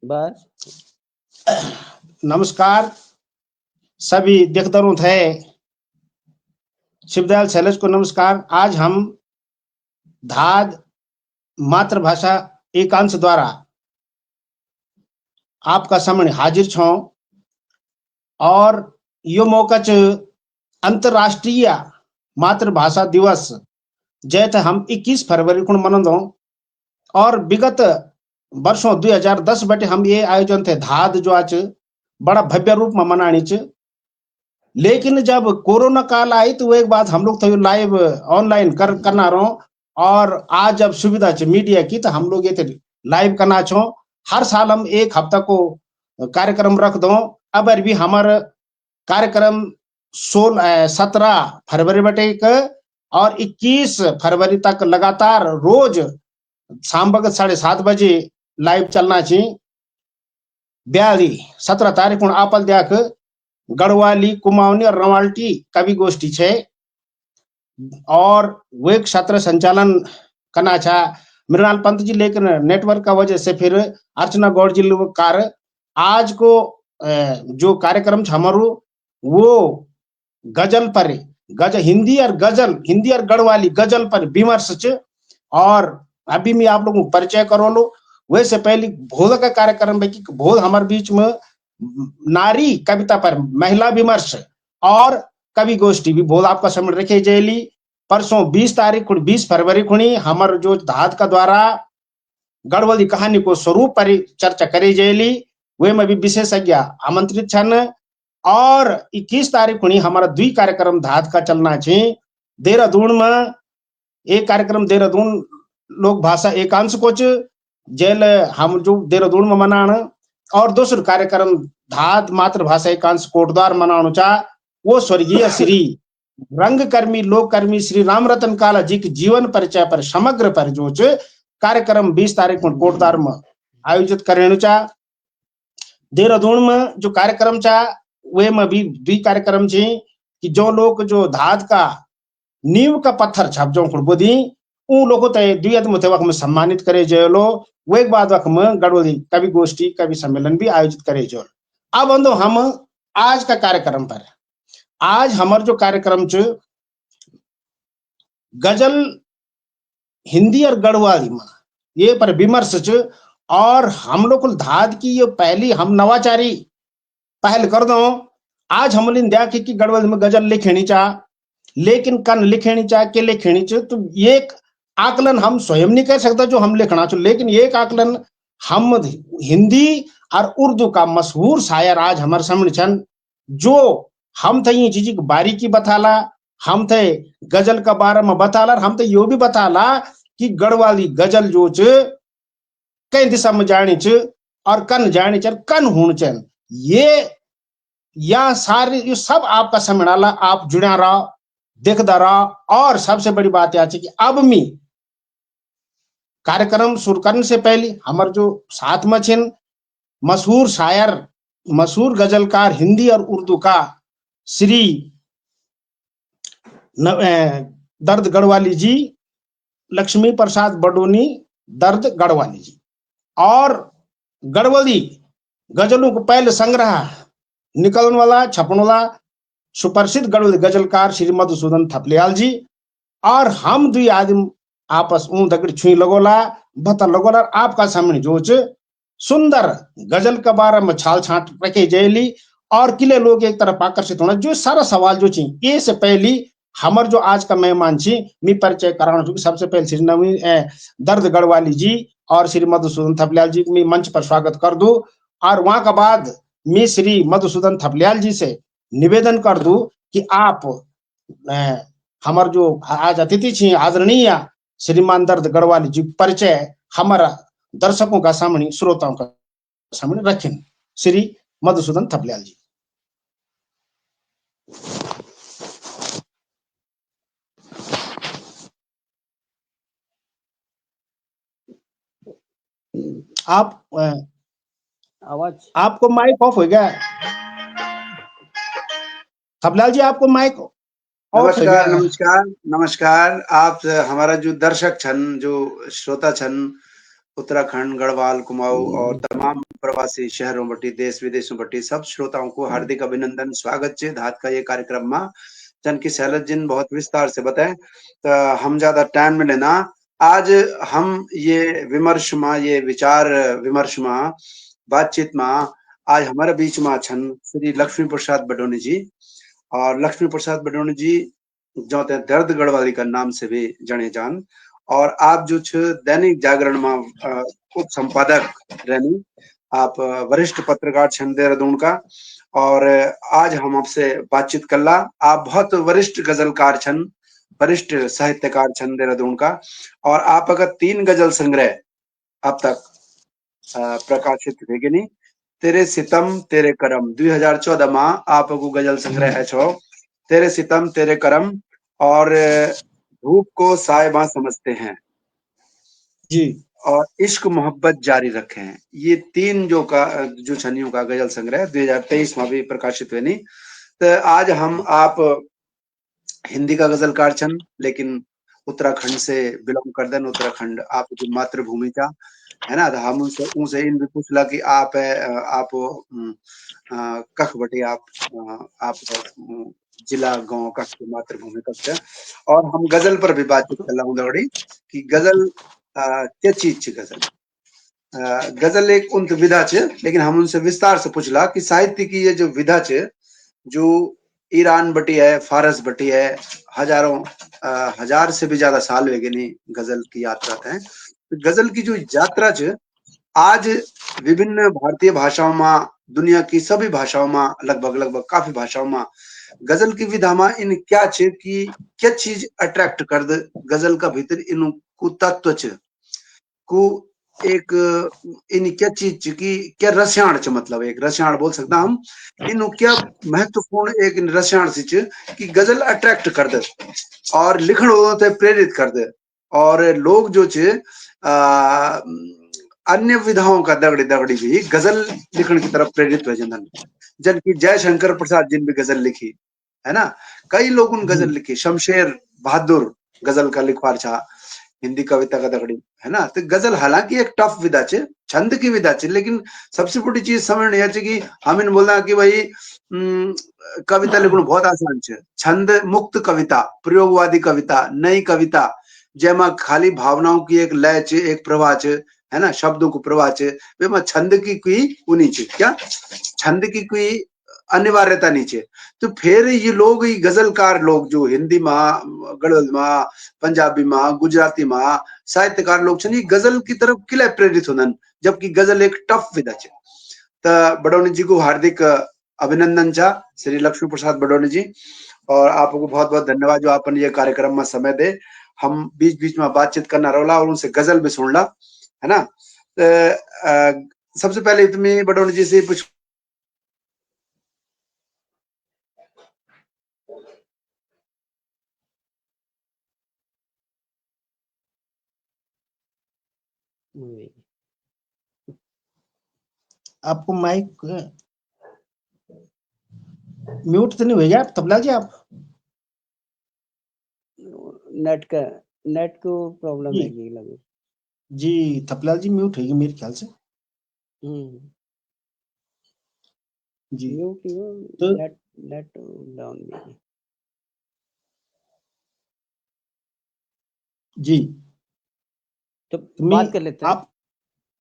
बस नमस्कार सभी देखदरों थे शिवदयाल शैलेश को नमस्कार। आज हम धाद मातृभाषा एकांश द्वारा आपका सामने हाजिर छो और यो मौका च अंतर्राष्ट्रीय मातृभाषा दिवस जैसे हम 21 फरवरी को मनदो और विगत वर्षों 2010 बटे हम ये आयोजन थे धाद जो आज बड़ा भव्य रूप में मनानी च। लेकिन जब कोरोना काल आई तो एक बात हम लोग तो लाइव ऑनलाइन करना रहो और आज जब सुविधा च मीडिया की तो हम लोग ये थे लाइव करना छो। हर साल हम एक हफ्ता को कार्यक्रम रख दो। अब भी हमारा कार्यक्रम 17 फरवरी बटे और 21 फरवरी तक लगातार रोज शाम वक्त 7:30 बजे लाइव चलना चाहिए। ब्याली 17 तारीख को आपल देख गढ़वाली कुमाऊनी और रवाल्टी कवि गोष्ठी छे और वे सत्र संचालन करना था मृणाल पंत जी, लेकिन नेटवर्क का वजह से फिर अर्चना गौड़ जी कार आज को जो कार्यक्रम हमारो वो गजल पर हिंदी और गढ़वाली गजल पर विमर्श च। और अभी मैं आप लोगों को परिचय करो लो। वैसे पहले भोल का कार्यक्रम है कि भोल हमारे बीच में नारी कविता पर महिला विमर्श और कवि गोष्ठी भी भोल आपका समय रखे जाएली। परसों 20 फरवरी को हमारे जो धाद का द्वारा गढ़वाली कहानी को स्वरूप पर चर्चा करी जाएली, वे में भी विशेषज्ञ आमंत्रित छन। और 21 तारीख को हमारा 2 कार्यक्रम धाद का चलना चाहिए। देहरादून में एक कार्यक्रम देहरादून लोक भाषा एकांश को जेल हम जो देहरादून में मनाना और दूसरा कार्यक्रम धाद मातृभाषा एकांश कोटद्वार मनाना चाह वो स्वर्गीय श्री रंगकर्मी लोककर्मी श्री राम रतन काला जी के जीवन परिचय पर समग्र पर जो कार्यक्रम 20 तारीख को कोटद्वार में आयोजित करें चाह। देहरादून में जो कार्यक्रम चाह वे में भी 2 कार्यक्रम छे कि जो लोग जो धाद का नींव का पत्थर छप जो खुड़बुदी उन लोगों तय 2 आदमी वक्त में सम्मानित करे जो वो एक बाद वक्त में गढ़वाली कवि गोष्ठी कवि सम्मेलन भी आयोजित करे जो। अब हम आज का कार्यक्रम पर आज हमारे जो कार्यक्रम च गजल हिंदी और गढ़वाली में ये पर विमर्श च। और हम लोग धाद की ये पहली हम नवाचारी पहल कर दो। आज हम देखे कि गढ़वाली में गजल लिखेनी चाह लेकिन कन लिखेनी चाह के लिखेनी चाह तो एक आकलन हम स्वयं नहीं कर सकता जो हम लिखना चाह, लेकिन एक आकलन हम हिंदी और उर्दू का मशहूर शायर आज हमारे सामने छन जो हम थे ये चीज की बारीकी बताला, हम थे गजल का बारे में बताला, हम थे यो भी बताला कि गढ़वाली गजल जो कई दिशा में जानी च और कन जानी च कन होनी चन ये या सारे ये सब आपका समझाला। आप जुड़ा रहो देखता रहो। और सबसे बड़ी बात यह कि अब मैं कार्यक्रम शुरू करने से पहले हमारे जो साथ में छिन मशहूर शायर मशहूर गजलकार हिंदी और उर्दू का श्री दर्द गढ़वाली जी, लक्ष्मी प्रसाद बडोनी दर्द गढ़वाली जी और गढ़वाली गजलों को पहले संग्रह निकलने वाला छपने वाला सुप्रसिद्ध गढ़वाली गजलकार श्री मधुसूदन थपलियाल जी और हम 2 आदमी आपस ऊं दगड़ छुई लगोला बता लगोला आपका सामने जो सुंदर गजल के बारे में छाल छाट रखे जाएली और किले लोग एक तरफ आकर्षित होना जो सारा सवाल जो चाहिए। ये से पहले हमारे जो आज का मेहमान छी मैं परिचय कराना चूंकि सबसे पहले श्री नवीन दर्द गढ़वाली जी और श्री मधुसूदन थपलियाल जी को मैं मंच पर स्वागत कर दूं और वहां का बाद मैं श्री मधुसूदन थपलियाल जी से निवेदन कर दूं कि आप हमारे जो आज अतिथि छी आदरणीय श्रीमान दर्द गढ़वाली जी परिचय हमारा दर्शकों का सामने श्रोताओं का सामने रखें। श्री मधुसूदन थपलियाल जी। आप आवाज आपको माइक ऑफ हो गया थपलियाल जी, आपको माइक ऑफ हो गया। नमस्कार नमस्कार। आप हमारा जो दर्शक छन जो श्रोता छन उत्तराखंड, गढ़वाल, कुमाऊं और तमाम प्रवासी शहरों बटी देश विदेशों बटी सब श्रोताओं को हार्दिक अभिनंदन स्वागत छे धात का ये कार्यक्रम में जन की शैलज जिन बहुत विस्तार से बताए तो हम ज्यादा टाइम में लेना आज हम ये विमर्श में ये विचार विमर्श में बातचीत में आज हमारे बीच में छन श्री लक्ष्मी प्रसाद बडोनी जी और लक्ष्मी प्रसाद बडोनी जी जो ते दर्द गढ़वाली का नाम से भी जने जान और आप जो छ दैनिक जागरण में उप संपादक रहनी आप वरिष्ठ पत्रकार छन देहरादून का और आज हम आपसे बातचीत करला आप बहुत वरिष्ठ गजलकार छन वरिष्ठ साहित्यकार छन देहरादून का और आप अगर 3 गजल संग्रह अब तक प्रकाशित भेगे नहीं तेरे सितम तेरे करम 2014 में आपको गजल संग्रह है छो तेरे सितम तेरे करम और धूप को सायबा समझते हैं जी और इश्क मोहब्बत जारी रखे हैं ये 3 जो छनियों का गजल संग्रह 2023 में भी प्रकाशित हुए नहीं तो आज हम आप हिंदी का गजलकार छन लेकिन उत्तराखंड से बिलोंग कर देन उत्तराखंड आपकी मातृभूमि का है ना तो हम उनसे इन भी पूछला कि आप कख बटे आप जिला गांव कख की मातृभूमि कख से और हम गजल पर भी बातचीत कर रहा हूँ दौड़ी कि गजल क्या चीज है गजल गजल एक उन विधा है लेकिन हम उनसे विस्तार से पूछला कि साहित्य की ये जो विधा है जो ईरान बटी है फारस बटी है हजारों हजार से भी ज्यादा साल हुए नहीं गजल की यात्रा है तो गजल की जो यात्रा है आज विभिन्न भारतीय भाषाओं में दुनिया की सभी भाषाओं में लगभग काफी भाषाओं में गजल की विधा में इन क्या छे कि क्या चीज अट्रैक्ट कर दे गजल का भीतर इन को तत्व छ को एक इन क्या चीज की क्या रसायन छ मतलब एक रसायन बोल सकता हम इन क्या महत्वपूर्ण एक रसायन सी छ कि गजल अट्रैक्ट कर दे और लिखण ते प्रेरित कर दे और लोग जो छ अन्य विधाओं का दगड़ी दगड़ी भी गजल लिखण की तरफ प्रेरित हो जन जन की जयशंकर प्रसाद जिन भी गजल लिखी है ना कई लोग उन गजल लिखी शमशेर बहादुर गजल का लिखवार छा हिंदी कविता का दगड़ी है ना तो गजल हालांकि एक टफ विधा छे छंद की विधा छे लेकिन सबसे बड़ी चीज समझ नहीं आती कि हम इन बोलना कि भाई कविता लिखना बहुत आसान छे छंद मुक्त कविता प्रयोगवादी कविता नई कविता जेमा खाली भावनाओं की एक लय छे एक प्रवाह छे है ना शब्दों को प्रवाह छे वे छंद की कोई उनी छे क्या छंद की कोई अनिवार्यता नहीं छे तो फिर ये लोग ये गजलकार लोग जो हिंदी में गड़ल में पंजाबी में गुजराती में साहित्यकार लोग छन गजल की तरफ किले प्रेरित होनन जबकि गजल एक टफ विधा छे तो बडोनी जी को हार्दिक अभिनंदन चा श्री लक्ष्मी प्रसाद बडोनी जी और आपको बहुत बहुत धन्यवाद जो आपने ये कार्यक्रम में समय दे हम बीच बीच में बातचीत करना रोला और उनसे गजल भी सुनला है ना सबसे पहले तुम्हें बडोनी जी से पूछ आपको माइक म्यूट तो नहीं हो गया तबला जी आप नेट को प्रॉब्लम है ये लगे जी थपलाल जी म्यूट है मेरे ख्याल से जी म्यूट तो नेट डाउन भी जी तो बात कर लेते हैं आप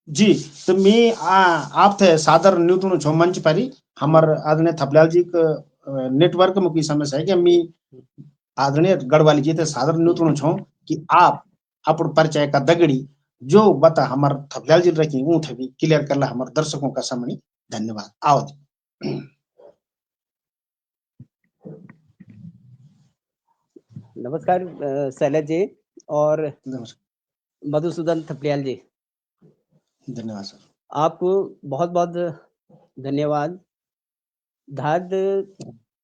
जी तो मैं आप थे सादर न्यूतन छो मंच परी हमार आदरणीय थपलाल जी का नेटवर्क में कोई समस्या है कि मैं आदरणीय गढ़वाली जी थे सादर न्यूतन छो कि आप अपन परिचय का दगड़ी जो बता हमार थपलाल जी रखी ऊ थे भी क्लियर करला हमार दर्शकों का सामने धन्यवाद आओ जी नमस्कार शैलज जी और मधुसूदन थपलियाल जी धन्यवाद सर आपको बहुत बहुत धन्यवाद धाद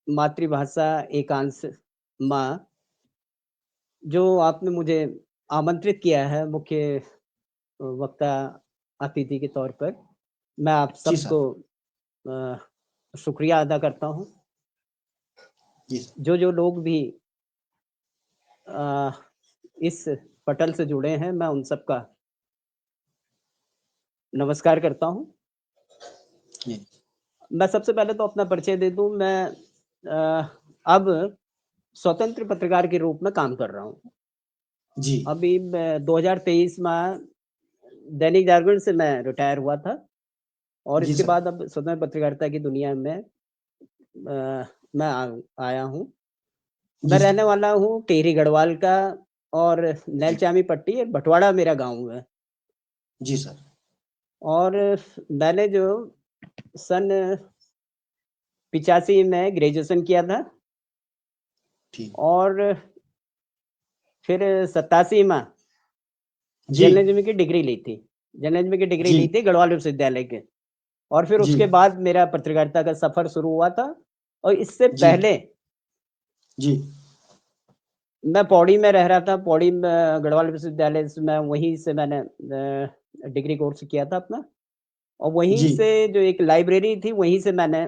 मातृभाषा एकांश माँ जो आपने मुझे आमंत्रित किया है मुख्य वक्ता अतिथि के तौर पर मैं आप सबको शुक्रिया अदा करता हूँ जो लोग भी इस पटल से जुड़े हैं मैं उन सबका नमस्कार करता हूँ। जी। मैं सबसे पहले तो अपना परिचय दे दूँ, मैं अब स्वतंत्र पत्रकार के रूप में काम कर रहा हूँ। जी। अभी मैं 2023 में दैनिक जागरण से मैं रिटायर हुआ था और जी इसके सर। बाद अब स्वतंत्र पत्रकारिता की दुनिया में मैं आया हूँ। जी मैं सर। रहने वाला हूँ टिहरी गढ़वाल का और नैलचामी पट्टी भटवाड़ा मेरा गाँव है। जी सर। और मैंने जो सन 85 में ग्रेजुएशन किया था ठीक। और फिर 87 में जी। जर्नलिज्म की डिग्री ली थी। जर्नलिज्म की डिग्री जी। ली थी गढ़वाल विश्वविद्यालय के और फिर जी। उसके बाद मेरा पत्रकारिता का सफ़र शुरू हुआ था और इससे जी। पहले जी। मैं पौड़ी में रह रहा था। पौड़ी में गढ़वाल विश्वविद्यालय से मैं वहीं से मैंने डिग्री कोर्स किया था अपना और वहीं जी। से जो एक लाइब्रेरी थी वहीं से मैंने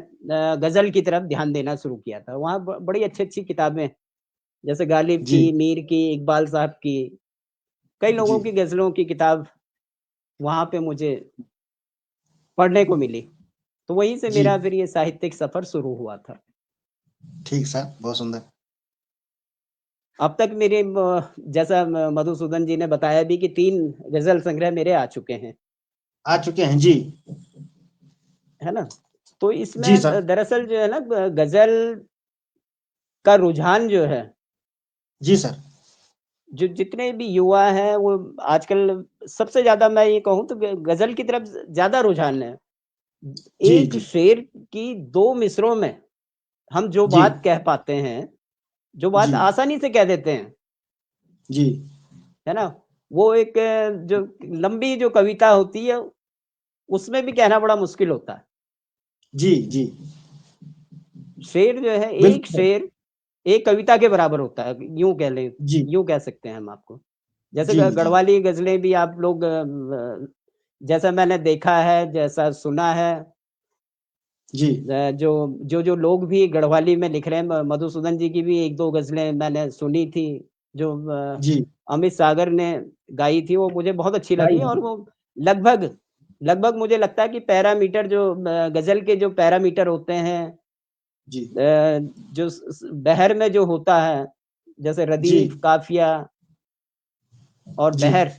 गज़ल की तरफ ध्यान देना शुरू किया था। वहाँ बड़ी अच्छी-अच्छी किताबें जैसे गालिब जी। की, मीर की, इकबाल साहब की, कई जी। लोगों की गज़लों की किताब वहाँ पे मुझे पढ़ने को मिली। तो वहीं से जी। मेरा फिर ये साहित्यिक सफ़र शुरू हुआ था। ठीक सर, बहुत सुंदर। अब तक मेरे जैसा मधुसूदन जी ने बताया भी कि 3 गज़ल संग्रह मेरे आ चुके हैं। आ चुके हैं, जी। है ना? तो जी इसमें सर। दरअसल जो है ना गज़ल का रुझान जो है, जी सर। जो जितने भी युवा हैं वो आजकल सबसे ज़्यादा मैं ये कहूँ तो गज़ल की तरफ ज़्यादा रुझान है। जी। एक जी। शेर की 2 मिसरों में हम जो जी। बात कह पाते हैं, जो बात जी। आसानी से कह देते हैं, जी। है ना? वो एक जो लंबी जो कविता होती है, उसमें भी कहना बड़ा मुश्किल होता है। जी। जी। शेर जो है, एक बिल्कुल। शेर एक कविता के बराबर होता है, यूँ कह लें, जी। यूँ कह सकते हैं हम आपको। जैसे जी। जी। गढ़वाली गज़लें भी आप लोग जैसा मैंने देखा है, जैसा सुना है जी। जो लोग भी गढ़वाली में लिख रहे हैं, मधुसूदन जी की भी 1-2 गज़लें मैंने सुनी थी, जो जी। अमित सागर ने गाई थी, वो मुझे बहुत अच्छी भाई। लगी और वो लगभग लगभग मुझे लगता है कि पैरामीटर जो गज़ल के जो पैरामीटर होते हैं जी। जो बहर में जो होता है, जैसे जी। रदीफ, काफ़िया और जी। बहर,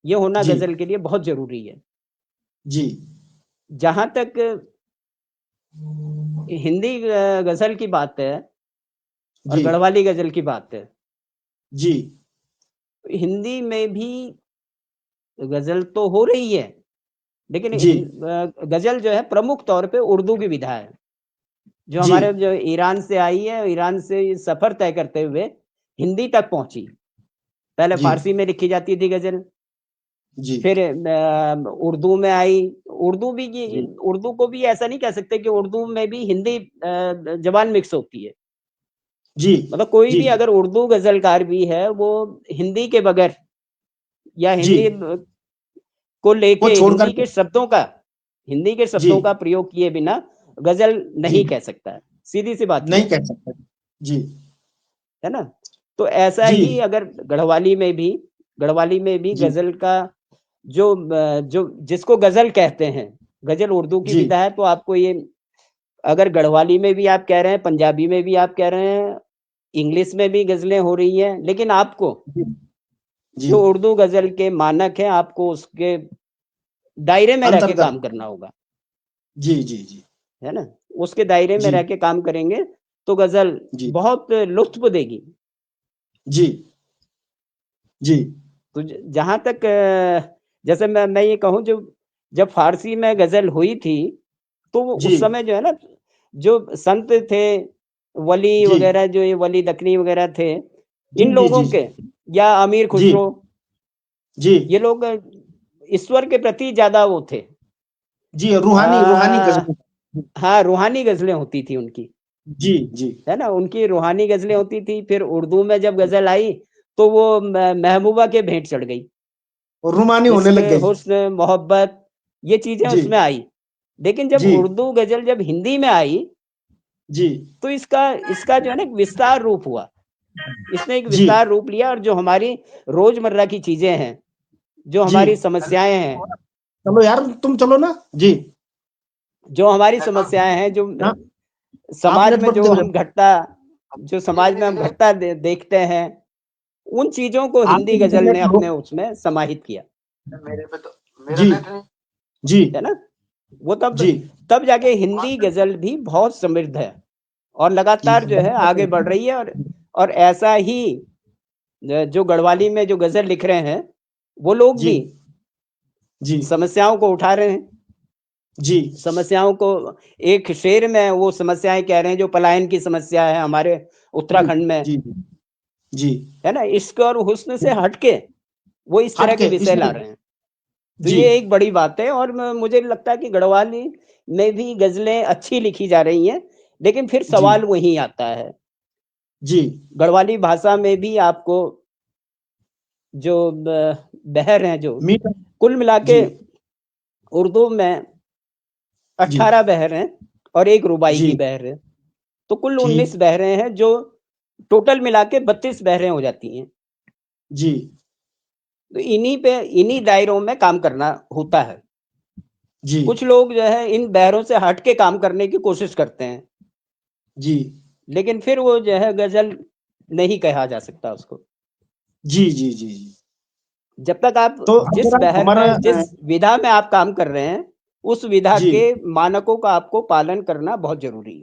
ये होना जी। गज़ल के लिए बहुत ज़रूरी है। जी। जहाँ तक हिंदी गज़ल की बात है और जी। गढ़वाली गज़ल की बात है, जी। हिंदी में भी गज़ल तो हो रही है, लेकिन जी। गज़ल जो है प्रमुख तौर पे उर्दू की विधा है, जो जी। हमारे जो ईरान से आई है, ईरान से ये सफ़र तय करते हुए हिंदी तक पहुँची। पहले जी। फ़ारसी में लिखी जाती थी गज़ल, जी। फिर उर्दू में आई। जी। उर्दू को भी ऐसा नहीं कह सकते कि उर्दू में भी हिंदी ज़बान मिक्स होती है। जी। मतलब कोई जी। भी अगर उर्दू गज़लकार भी है, वो हिंदी के बगैर या जी। हिंदी को को लेके छोड़कर के। हिंदी के जी। शब्दों का प्रयोग किए बिना गज़ल जी। नहीं कह सकता है। सीधी-सी बात ये नहीं है। कह सकते। जी। है ना? तो ऐसा जी। ही अगर गढ़वाली में भी जी। गज़ल का जो जिसको गज़ल कहते हैं, गज़ल उर्दू की जी। विधा है तो आपको ये अगर गढ़वाली में भी आप कह रहे हैं, पंजाबी में भी आप कह रहे हैं, इंग्लिश में भी गज़लें हो रही हैं, लेकिन आपको जी। जी। जो उर्दू गज़ल के मानक हैं, आपको उसके दायरे में रह के अंतर्गत। काम करना होगा। जी। जी। जी। है ना? उसके दायरे में जी। रह के काम करेंगे, तो गज़ल जी। बहुत लुत्फ़ देगी। जी। जी। तो जहाँ तक जैसे मैं ये कहूँ जब फ़ारसी में गज़ल हुई थी, तो वो जी। उस समय जो है ना, जो संत थे, वली जी। वग़ैरह जो ये वली दक्कनी वग़ैरह थे, जी। इन जी। जी। लोगों के या अमीर जी। खुसरो, जी। ये लोग ईश्वर के प्रति ज़्यादा वो थे। जी। रूहानी रूहानी अ, गज़ल। हाँ, रूहानी गज़लें होती थी उनकी, जी। जी। है ना? उनकी रूहानी गज़लें होती थी, फिर उर्दू में जब गज़ल आई, तो वो महबूबा के भेंट चढ़ गई। और रूमानी होने इश्क, लग गई। हुस्न, मोहब्बत ये चीज़ें जी। उसमें आई। लेकिन जब जी। उर्दू गज़ल जब हिंदी में आई, जी। तो इसका इसका जो है ना एक विस्तार रूप हुआ। इसने एक जी। विस्तार रूप लिया और जो हमारी रोज़मर्रा की चीज़ें हैं, जो जी। हमारी समस्याएँ हैं, चलो यार तुम चलो ना जी। जो हमारी समस्याएं हैं, जो हाँ, समाज आप में जो नेटवर्क हम घटता जो समाज में हम घटता देखते हैं, उन चीजों को आप हिंदी गजल ने इंटरनेट लो अपने उसमें समाहित किया, जी जी है ना। वो जी तब जाके हिंदी गजल भी बहुत समृद्ध है और लगातार जो है आगे बढ़ रही है। और ऐसा ही जो गढ़वाली में जो गजल लिख रहे हैं, वो लोग जी भी जी समस्याओं को उठा रहे हैं। जी समस्याओं को, एक शेर में वो समस्याएं कह रहे हैं, जो पलायन की समस्या है हमारे उत्तराखंड में, जी जी है ना। इश्क और हुस्न से हटके वो इस तरह हट के के विषय ला इसलिए रहे हैं। तो जी ये एक बड़ी बात है। और मुझे लगता है कि गढ़वाली में भी गजलें अच्छी लिखी जा रही हैं, लेकिन फिर जी सवाल वही आता है। जी गढ़वाली भाषा में भी आपको जो बहर हैं, जो मीठा कुल मिला जी के उर्दू में जी 18 बहर हैं और एक रुबाई जी की बहर है, तो कुल 19 ठीक बहरें हैं, जो टोटल मिला के 32 बहरें हो जाती हैं। जी तो इन्हीं दायरों में काम करना होता है। जी कुछ लोग जो है इन बहरों से हट के काम करने की कोशिश करते हैं, जी लेकिन फिर वो जो है गजल नहीं कहा जा सकता उसको। जी जी जी जी जब तक आप तो अब जिस जरा बहर हमारा में, जिस विधा में आप काम कर रहे हैं, उस विधा जी के मानकों का आपको पालन करना बहुत जरूरी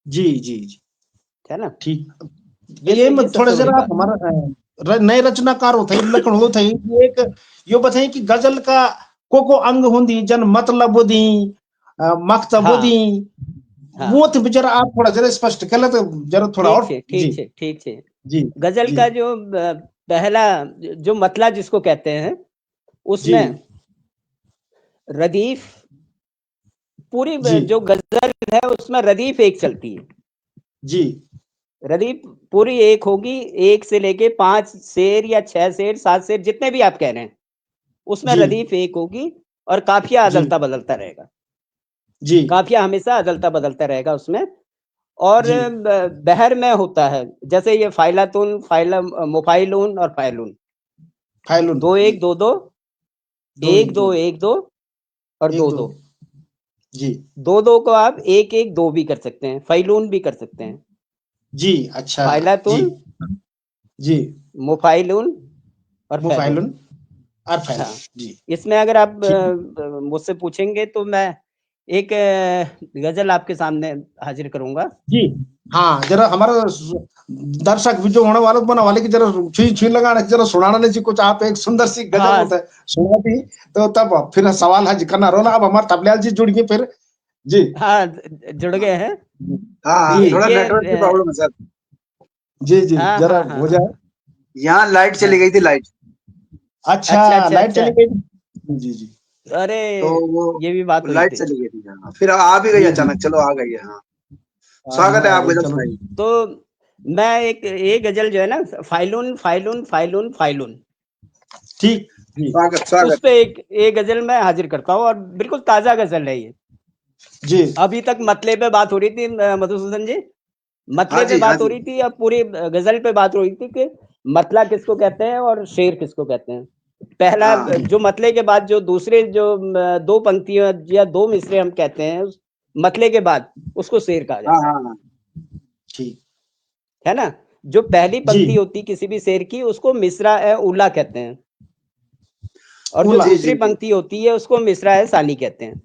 जी जी जी है ना। ठीक ये ये ये थोड़ा सबसे बड़ी जरा आप बात है। हमारा नए रचनाकार होते हैं लखन होते हैं ये एक यो बताएं कि गजल का को अंग होंदी जन मतलब दी मकतब दी हाँ हाँ, वो तो जरा आप थोड़ा जरा स्पष्ट कर ले तो जरा थोड़ा ठीक और है जी ठीक है ठीक है। जी गजल जी का जो पहला जो मतला जिसको कहते हैं, जी उसमें रदीफ, पूरी जी जो गजल है उसमें रदीफ एक चलती है। जी रदीफ पूरी एक होगी, एक से लेके 5 शेर या 6 शेर 7 शेर जितने भी आप कह रहे हैं, उसमें जी रदीफ एक होगी। और काफिया जी अदलता बदलता रहेगा, जी काफिया हमेशा अदलता बदलता रहेगा उसमें। और जी बहर में होता है, जैसे ये फाइलातुन, मुफाइलून और फाइलून, फाइलुन दो जी एक दो दो, दो एक एक दो दो एक दो और एक दो दो दो। जी दो दो को आप एक एक दो भी कर सकते हैं, फाइलून भी कर सकते हैं। जी अच्छा जी फाइलातुन, जी मुफाइलून और फैलून। मुफाइलुन और फाइलुन हाँ, जी इसमें अगर आप ठीक मुझसे पूछेंगे तो मैं एक गजल आपके सामने हाजिर करूंगा। जी हाँ जरा हमारा दर्शक भी जो होने वाले बना वाले की जरा छुई छुई लगाने जरा सुनाना नहीं चाहिए कुछ आप एक सुंदर सी गजल हाँ होता है सुना दी तो तब फिर सवाल है करना रोना अब हमारे तबल्याल जी जुड़ गए फिर जी हाँ, जुड़ गए हैं। हाँ हाँ, जी थोड़ा ये नेटवर्क की प्रॉब्लम है सर। जी जी हाँ जरा हाँ हाँ हो हाँ जाए यहाँ लाइट चली हाँ। गई थी, लाइट। अच्छा अच्छा अच्छा लाइट अच्छा, चली गई जी जी अरे तो वो ये भी बात हुई लाइट थी। चली गई थी यहाँ, फिर आ भी गई जी जी अचानक, चलो आ गई है। हाँ, ये स्वागत है, आ आप गई गजल चलो सुनाइए। तो मैं एक गजल जो है ना, फाइलून फाइलून फाइलून फाइलून, ठीक जी स्वागत उस स्वागत। पे एक गजल मैं हाजिर करता हूँ। और बिल्कुल ताजा गजल है ये। जी अभी तक मतले पे बात हो रही थी मधुसूदन जी, हाँ मतले पे जी, हाँ बात हो जी। रही थी। अब पूरी गजल पे बात हो रही थी कि मतला किसको कहते हैं और शेर किसको कहते हैं। पहला हाँ जो मतले के बाद जो दूसरे जो दो पंक्तियां या दो मिसरे हम कहते हैं, उस मतले के बाद उसको शेर कहा हाँ जाता हाँ हाँ। ठीक है ना। जो पहली जी पंक्ति होती किसी भी शेर की, उसको मिसरा ए उला कहते हैं। और जो उला जी जी दूसरी जी, पंक्ति होती है उसको मिसरा ए सानी कहते हैं।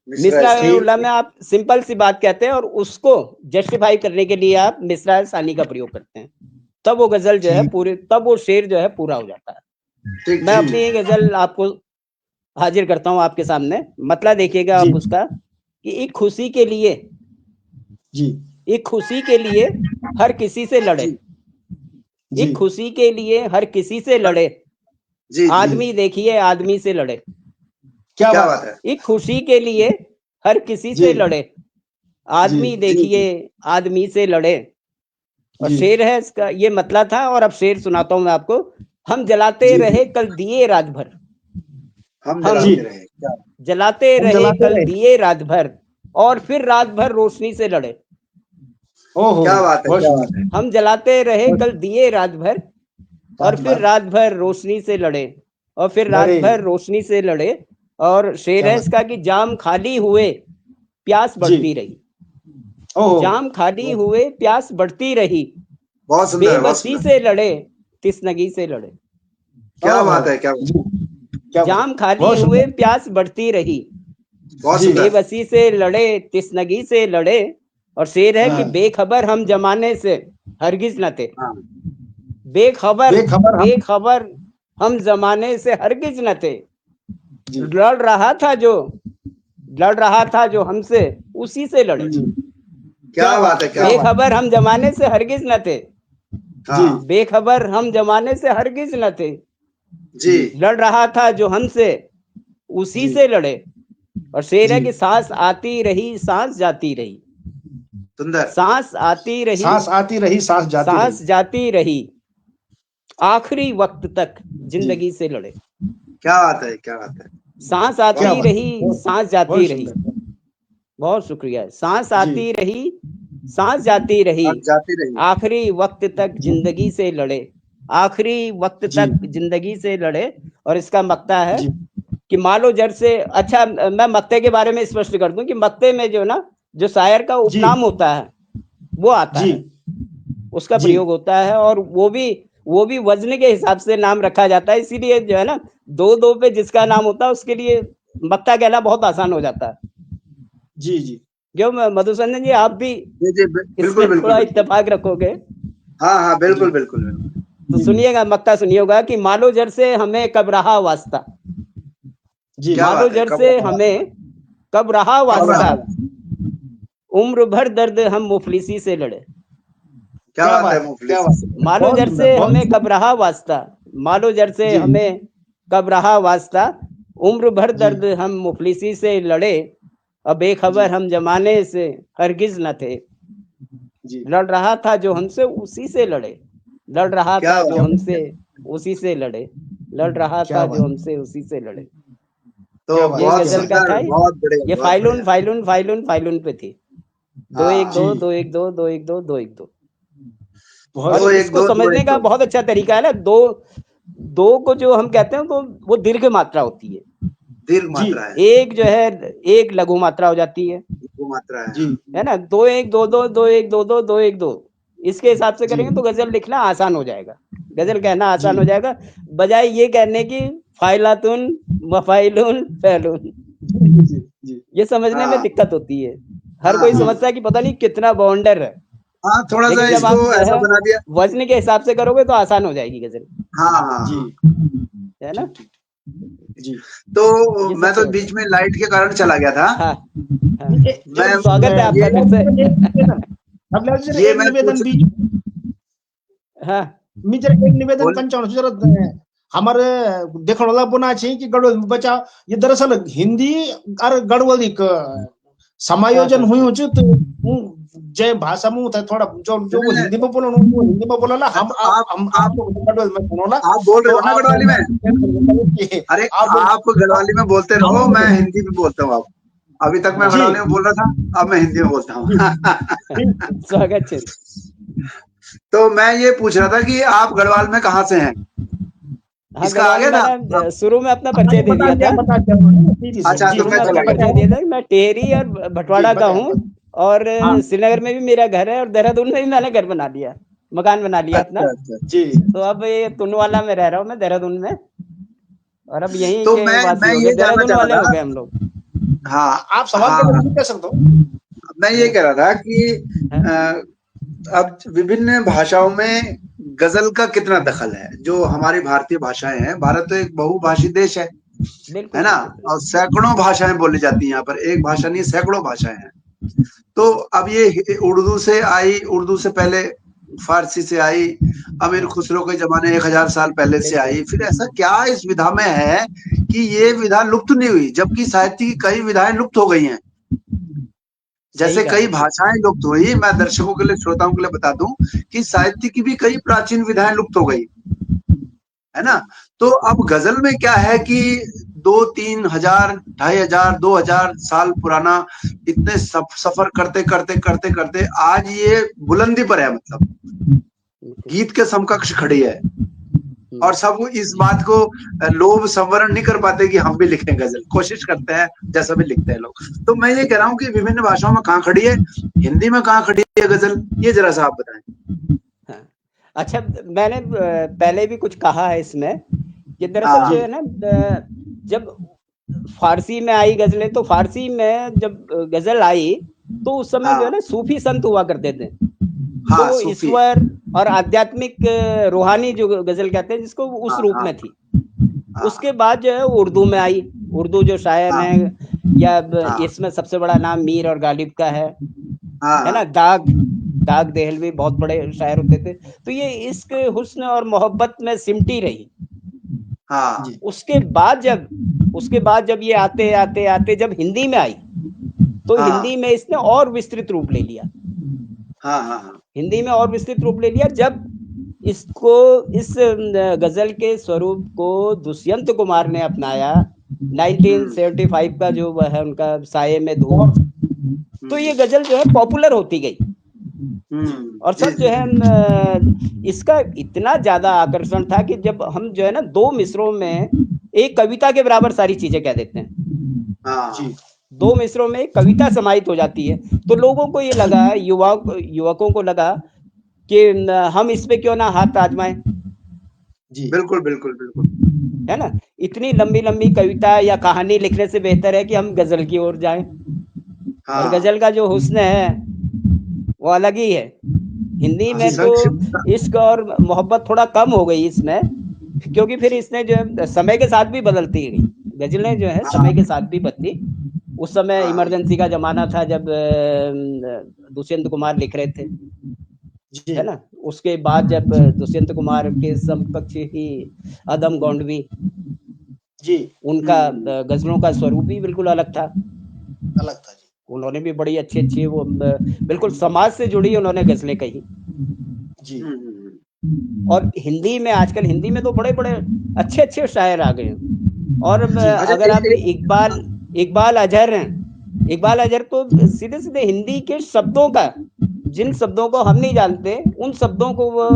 मिश्रा मिसरा ए स्थान। ठीक उला में आप सिंपल सी बात कहते हैं और उसको जस्टिफाई करने के लिए आप मिसरा ए सानी का प्रयोग करते हैं। तब वो गजल जो है ठीक पूरे, तब वो शेर जो है पूरा हो जाता है। ठीक मैं ठीक अपनी ठीक। एक गजल आपको हाजिर करता हूँ आपके सामने। मतलब देखिएगा जी आप उसका, कि एक खुशी के लिए, जी एक खुशी के लिए हर किसी से लड़े, जी जी एक खुशी के लिए हर किसी से लड़े, जी जी। जी आदमी देखिए आदमी से लड़े। क्या क्या बात बात है। एक खुशी के लिए हर किसी जी से लड़े, जी आदमी जी देखिए जी आदमी से लड़े। और जी शेर है इसका, ये मतलब था। और अब शेर सुनाता हूं मैं आपको। हम जलाते जी रहे कल दिए रात भर, हम हम जी जलाते रहे क्या। जलाते हम रहे जलाते कल रहे दिए रात भर, और फिर रात भर रोशनी से लड़े। ओहो क्या बात है, बहुत क्या बात है। सुंदर हम जलाते रहे कल दिए रात भर, और रात फिर भर रात भर रोशनी से लड़े, और फिर रात लड़े भर रोशनी से लड़े। और शेर क्या है बात। इसका कि जाम खाली हुए प्यास बढ़ती रही, ओह, जाम खाली हुए प्यास बढ़ती रही, बहुत सुंदर है, बहुत बेबसी सुंदर। से लड़े तिसनगी से लड़े। क्या ओह, बात है, क्या बात है, क्या बात। जाम खाली बहुत हुए सुंदर। प्यास बढ़ती रही, बहुत जी। सुंदर। बेबसी से लड़े तिसनगी से लड़े। और शेर है कि हाँ। बेखबर हम जमाने से हरगिज न थे, हाँ, बेखबर बेखबर हम- बेखबर हम जमाने से हरगिज न थे, जी। लड़ रहा था जो हमसे उसी से लड़े। जी। क्या बात है, क्या बात बेखबर हम जमाने से हरगिज न थे, है। हाँ, बेखबर हम जमाने से हरगिज न थे, जी, लड़ रहा था जो हमसे उसी जी। से लड़े। और शेर है जी। कि सांस आती रही सांस जाती रही, सुंदर। सांस आती रही सांस आती रही, सांस जाती सांस रही। जाती रही, आखिरी वक्त तक जिंदगी से लड़े। क्या बात है, क्या बात है। सांस क्या आती बात। रही बहुत- सांस जाती बहुत रही। सुंदर। बहुत शुक्रिया। सांस जी। आती रही सांस जाती रही, अब जाती रही। आखिरी वक्त तक जी। जिंदगी से लड़े, आखिरी वक्त जी। तक जिंदगी से लड़े। और इसका मक्ता है जी। कि मालो जड़ से, अच्छा मैं मक्ते के बारे में स्पष्ट कर दूं कि मक्ते में जो ना जो शायर का जी। उपनाम होता है वो आता जी। है, उसका जी। प्रयोग होता है, और वो भी वजन के हिसाब से नाम रखा जाता है। इसीलिए जो है ना दो दो पे जिसका नाम होता है उसके लिए मक्ता कहना बहुत आसान हो जाता है। जी। जी। जो मधुसूदन जी आप भी जी, जी, बिल्कुल, इसमें बिल्कुल, थोड़ा बिल्कुल। इत्तेफाक रखोगे हाँ, हाँ, बिल्कुल, जी। बिल्कुल, बिल्कुल। तो जी। सुनिएगा, मक्ता सुनिएगा कि मालो जर से हमें कब रहा वास्ता, जी। क्या मालो बात है, जर कब से रहा? हमें कब रहा कब रहा? वास्ता, उम्र भर दर्द हम मुफलिसी से लड़े। क्या क्या बात है, बात। मुफलिस। क्या बात। मालो बहुत जर सुंदर, से बहुत हमें सुंदर। कब रहा वास्ता, मालो जर से जी। हमें कब रहा वास्ता, उम्र भर जी। दर्द हम मुफलिसी से लड़े, अब बेखबर जी। हम जमाने से हरगिज न थे, जी। लड़ रहा था जो हमसे उसी से लड़े, लड़ रहा क्या था बात जो है। हमसे उसी से लड़े, लड़ रहा क्या था बात। जो हमसे उसी से लड़े। तो क्या बात। ये बहुत क्या गजल बात। का था। सुंदर, बहुत बढ़िया, ये बहुत फाइलून बढ़िया। फाइलून फाइलून फाइलून पे थी। दो एक हाँ, दो जी। दो एक दो दो एक दो दो एक दो। बहुत और दो एक इसको दो, दो समझने एक का दो। बहुत अच्छा तरीका है ना, दो दो को जो हम कहते हैं तो वो दीर्घ मात्रा होती है, दीर्घ जी। मात्रा है, एक जो है एक लघु मात्रा हो जाती वो मात्रा है। जी। है ना। दो एक दो दो दो एक दो दो दो एक दो, इसके हिसाब से जी। करेंगे तो गजल लिखना आसान हो जाएगा, गजल कहना जी। आसान हो जाएगा, बजाय ये कहने की फाइलातुन मफाइलुन फैलून। जी। जी। ये समझने में हाँ, दिक्कत होती है, हर हाँ, कोई हाँ, समझता है कि पता नहीं कितना बाउंडर है, हाँ, थोड़ा सा लेकिन जब इसको आप जो ऐसा है बना दिया। वजन के हिसाब से करोगे तो आसान हो जाएगी गजल, हाँ, हाँ, जी। हाँ। है ना। ठीक, ठीक। जी। तो ये मैं सबसे तो बढ़िया। बीच में लाइट के कारण चला गया था। हाँ हाँ, मैं स्वागत है ये आपका फिर से। आपल्याला जरा ये एक मैं निवेदन पूछ बीच हाँ मी जरा एक निवेदन बोल। कंचाउन जरा हमारे देखने वाला बुना चाहिए कि गढ़वाल में बचा ये दरअसल हिंदी और गढ़वाली का समायोजन हाँ हुई हो तो जय भाषा में होता है थोड़ा जो जो वो हिंदी में बोलो वो हिंदी में बोला हम तो आप लोग गढ़वाल में बोला आप बोल रहे तो हो ना आप गढ़वाली में? अरे आप आप गढ़वाली में बोलते रहो, मैं हिंदी में बोलता हूँ। अब अभी तक मैं जी। गढ़वाली में बोल रहा था, अब मैं हिंदी में बोलता हूँ। स्वागत है। तो मैं ये पूछ रहा था कि आप गढ़वाल में कहाँ से हैं? हाँ इसका आ गढ़वाल गया में था? मैंने शुरू में अपना परिचय दे बता दिया दिया था, बता दिया अच्छा, तो शुरू में मैं अपना चला परिचय गया। दिया था कि मैं टेहरी और जी भटवाड़ा का बताया हूँ, और हाँ श्रीनगर में भी मेरा घर है, और देहरादून में भी मैंने घर बना लिया, मकान बना लिया अपना। अच्छा, अच्छा। जी तो अब ये तुनवाला में रह रहा हूँ मैं, देहरादून में, और अब यहीं तो के वासी मैं हो गए, ये जानना देहरादून चाह वाले रहा हो था। गए हम लोग। हाँ, आप सवाल हाँ, करना हाँ। नहीं कह सकते हो मैं ये कह रहा था कि हाँ, अब विभिन्न भाषाओं में गजल का कितना दखल है? जो हमारी भारतीय भाषाएं हैं, भारत तो एक बहुभाषी देश है बिल्कुल ना? बिल्कुल बिल्कुल। और सैकड़ों भाषाएं बोली जाती हैं यहाँ पर, एक भाषा नहीं, सैकड़ों भाषाएं हैं। तो अब ये उर्दू से आई, उर्दू से पहले फारसी से आई, अमीर खुसरो के जमाने 1000 साल पहले से आई। फिर ऐसा क्या इस विधा में है कि ये विधा लुप्त नहीं हुई, जबकि साहित्य की कई विधाएं लुप्त हो गई हैं? सही जैसे कहा कई बिल्कुल। भाषाएं लुप्त हुई, मैं दर्शकों के लिए, श्रोताओं के लिए बता दूं कि साहित्य की भी कई प्राचीन विधाएं लुप्त हो गई, है ना? तो अब गजल में क्या है कि 2-3 हजार, 2500, 2000 साल पुराना इतने सफर करते करते करते करते आज ये बुलंदी पर है, मतलब गीत के समकक्ष खड़ी है। और सब इस बात को लोभ संवरण नहीं कर पाते कि हम भी लिखें गजल, कोशिश करते हैं जैसा भी लिखते हैं लोग। तो मैं ये कह रहा हूँ कि विभिन्न भाषाओं में कहाँ खड़ी है, हिंदी में कहाँ खड़ी है गजल, ये जरा सा आप बताएं। हाँ। अच्छा, मैंने पहले भी कुछ कहा है इसमें कि दरअसल जो है ना, जब फारसी में आई गजलें, तो फारसी में जब गजल आई तो उस समय जो है ना सूफी संत हुआ करते थे। तो वो ईश्वर और आध्यात्मिक रूहानी जो गजल कहते हैं जिसको, उस रूप में थी। उसके बाद जो है उर्दू में आई। उर्दू जो शायर हैं, या इसमें सबसे बड़ा नाम मीर और गालिब का है ना। दाग देहलवी बहुत बड़े शायर होते थे। तो ये इश्क, हुस्न और मोहब्बत में सिमटी रही। उसके बाद जब ये आते आते आते जब हिंदी में आई, तो हिंदी में इसने और विस्तृत रूप ले लिया। हिंदी में और विस्तृत रूप ले लिया जब इसको, इस गजल के स्वरूप को दुष्यंत कुमार ने अपनाया। 1975 का जो है उनका साये में धूप, तो ये गजल जो है पॉपुलर होती गई। और सब जो है इसका इतना ज्यादा आकर्षण था कि जब हम जो है ना 2 मिसरों में एक कविता के बराबर सारी चीजें कह देते हैं। 2 मिसरों में एक कविता समाहित हो जाती है। तो लोगों को ये लगा, युवकों को लगा कि हम इस पे क्यों ना हाथ आजमाएं। जी बिल्कुल बिल्कुल बिल्कुल, है ना। इतनी लंबी लंबी कविता या कहानी लिखने से बेहतर है कि हम गजल की ओर जाएं। और गजल का जो हुस्न है वो अलग ही है। हिंदी में तो इश्क और मोहब्बत थोड़ा कम हो गई इसमें, क्योंकि फिर इसने जो है समय के साथ भी बदलती गई। गजलें जो है समय के साथ भी बदली। उस समय इमरजेंसी का जमाना था जब दुष्यंत कुमार लिख रहे थे, है ना। उसके बाद जब दुष्यंत कुमार के समकक्ष ही अदम गोंडवी जी, उनका गजलों का स्वरूप भी बिल्कुल अलग था जी। उन्होंने भी बड़ी अच्छी वो बिल्कुल समाज से जुड़ी उन्होंने गजलें कही जी। और हिंदी में आजकल, हिंदी में तो बड़े बड़े अच्छे शायर आ गए हैं। और अगर आप इकबाल अजहर हैं, इकबाल अजहर तो सीधे सीधे हिंदी के शब्दों का, जिन शब्दों को हम नहीं जानते उन शब्दों को वो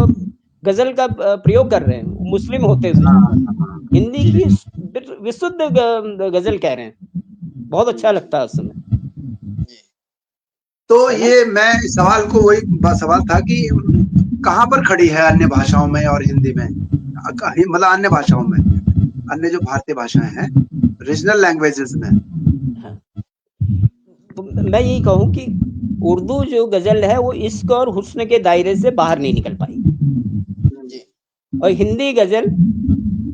गजल का प्रयोग कर रहे हैं, मुस्लिम होते हुए हिंदी की विशुद्ध गजल कह रहे हैं। बहुत अच्छा लगता है उस समय। तो ये मैं सवाल को, वही सवाल था कि कहाँ पर खड़ी है अन्य भाषाओं में और हिंदी में, मतलब अन्य भाषाओं में, अन्य जो भारतीय भाषाएं हैं, रीजनल लैंग्वेजेस में। तो मैं यही कहूँ कि उर्दू जो गजल है वो इश्क और हुस्न के दायरे से बाहर नहीं निकल पाई, और हिंदी गजल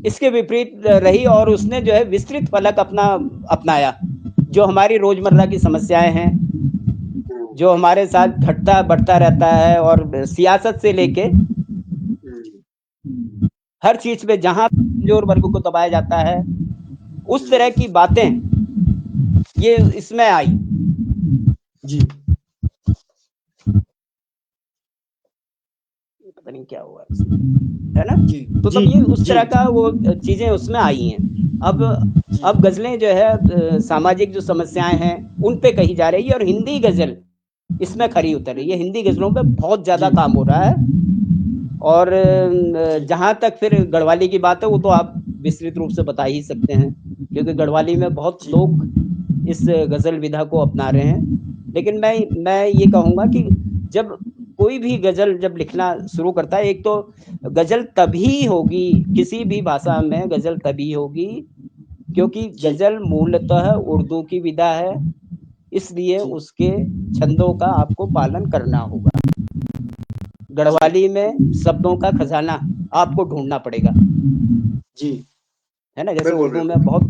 इसके विपरीत रही। और उसने जो है विस्तृत फलक अपनाया। जो हमारी रोजमर्रा की समस्याएं हैं, जो हमारे साथ घटता बढ़ता रहता है, और सियासत से लेके हर चीज पे जहां कमजोर वर्ग को दबाया जाता है, उस तरह की बातें ये इसमें आई जी। पता नहीं क्या हुआ है ना जी। तो तब ये उस तरह का वो चीजें उसमें आई हैं। अब गजलें जो है सामाजिक जो समस्याएं हैं उन पे कही जा रही है, और हिंदी गजल इसमें खरी उतर रही है। हिंदी गजलों पे बहुत ज्यादा काम हो रहा है। और जहां तक फिर गढ़वाली की बात है, वो तो आप विस्तृत रूप से बता ही सकते हैं, क्योंकि गढ़वाली में बहुत लोग इस गजल विधा को अपना रहे हैं। लेकिन मैं ये कहूँगा कि जब कोई भी गजल जब लिखना शुरू करता है, एक तो गजल तभी होगी, किसी भी भाषा में गजल तभी होगी क्योंकि गजल मूलतः उर्दू की विधा है, इसलिए उसके छंदों का आपको पालन करना होगा। गढ़वाली में शब्दों का खजाना आपको ढूंढना पड़ेगा जी, है ना। जैसे उर्दू में बहुत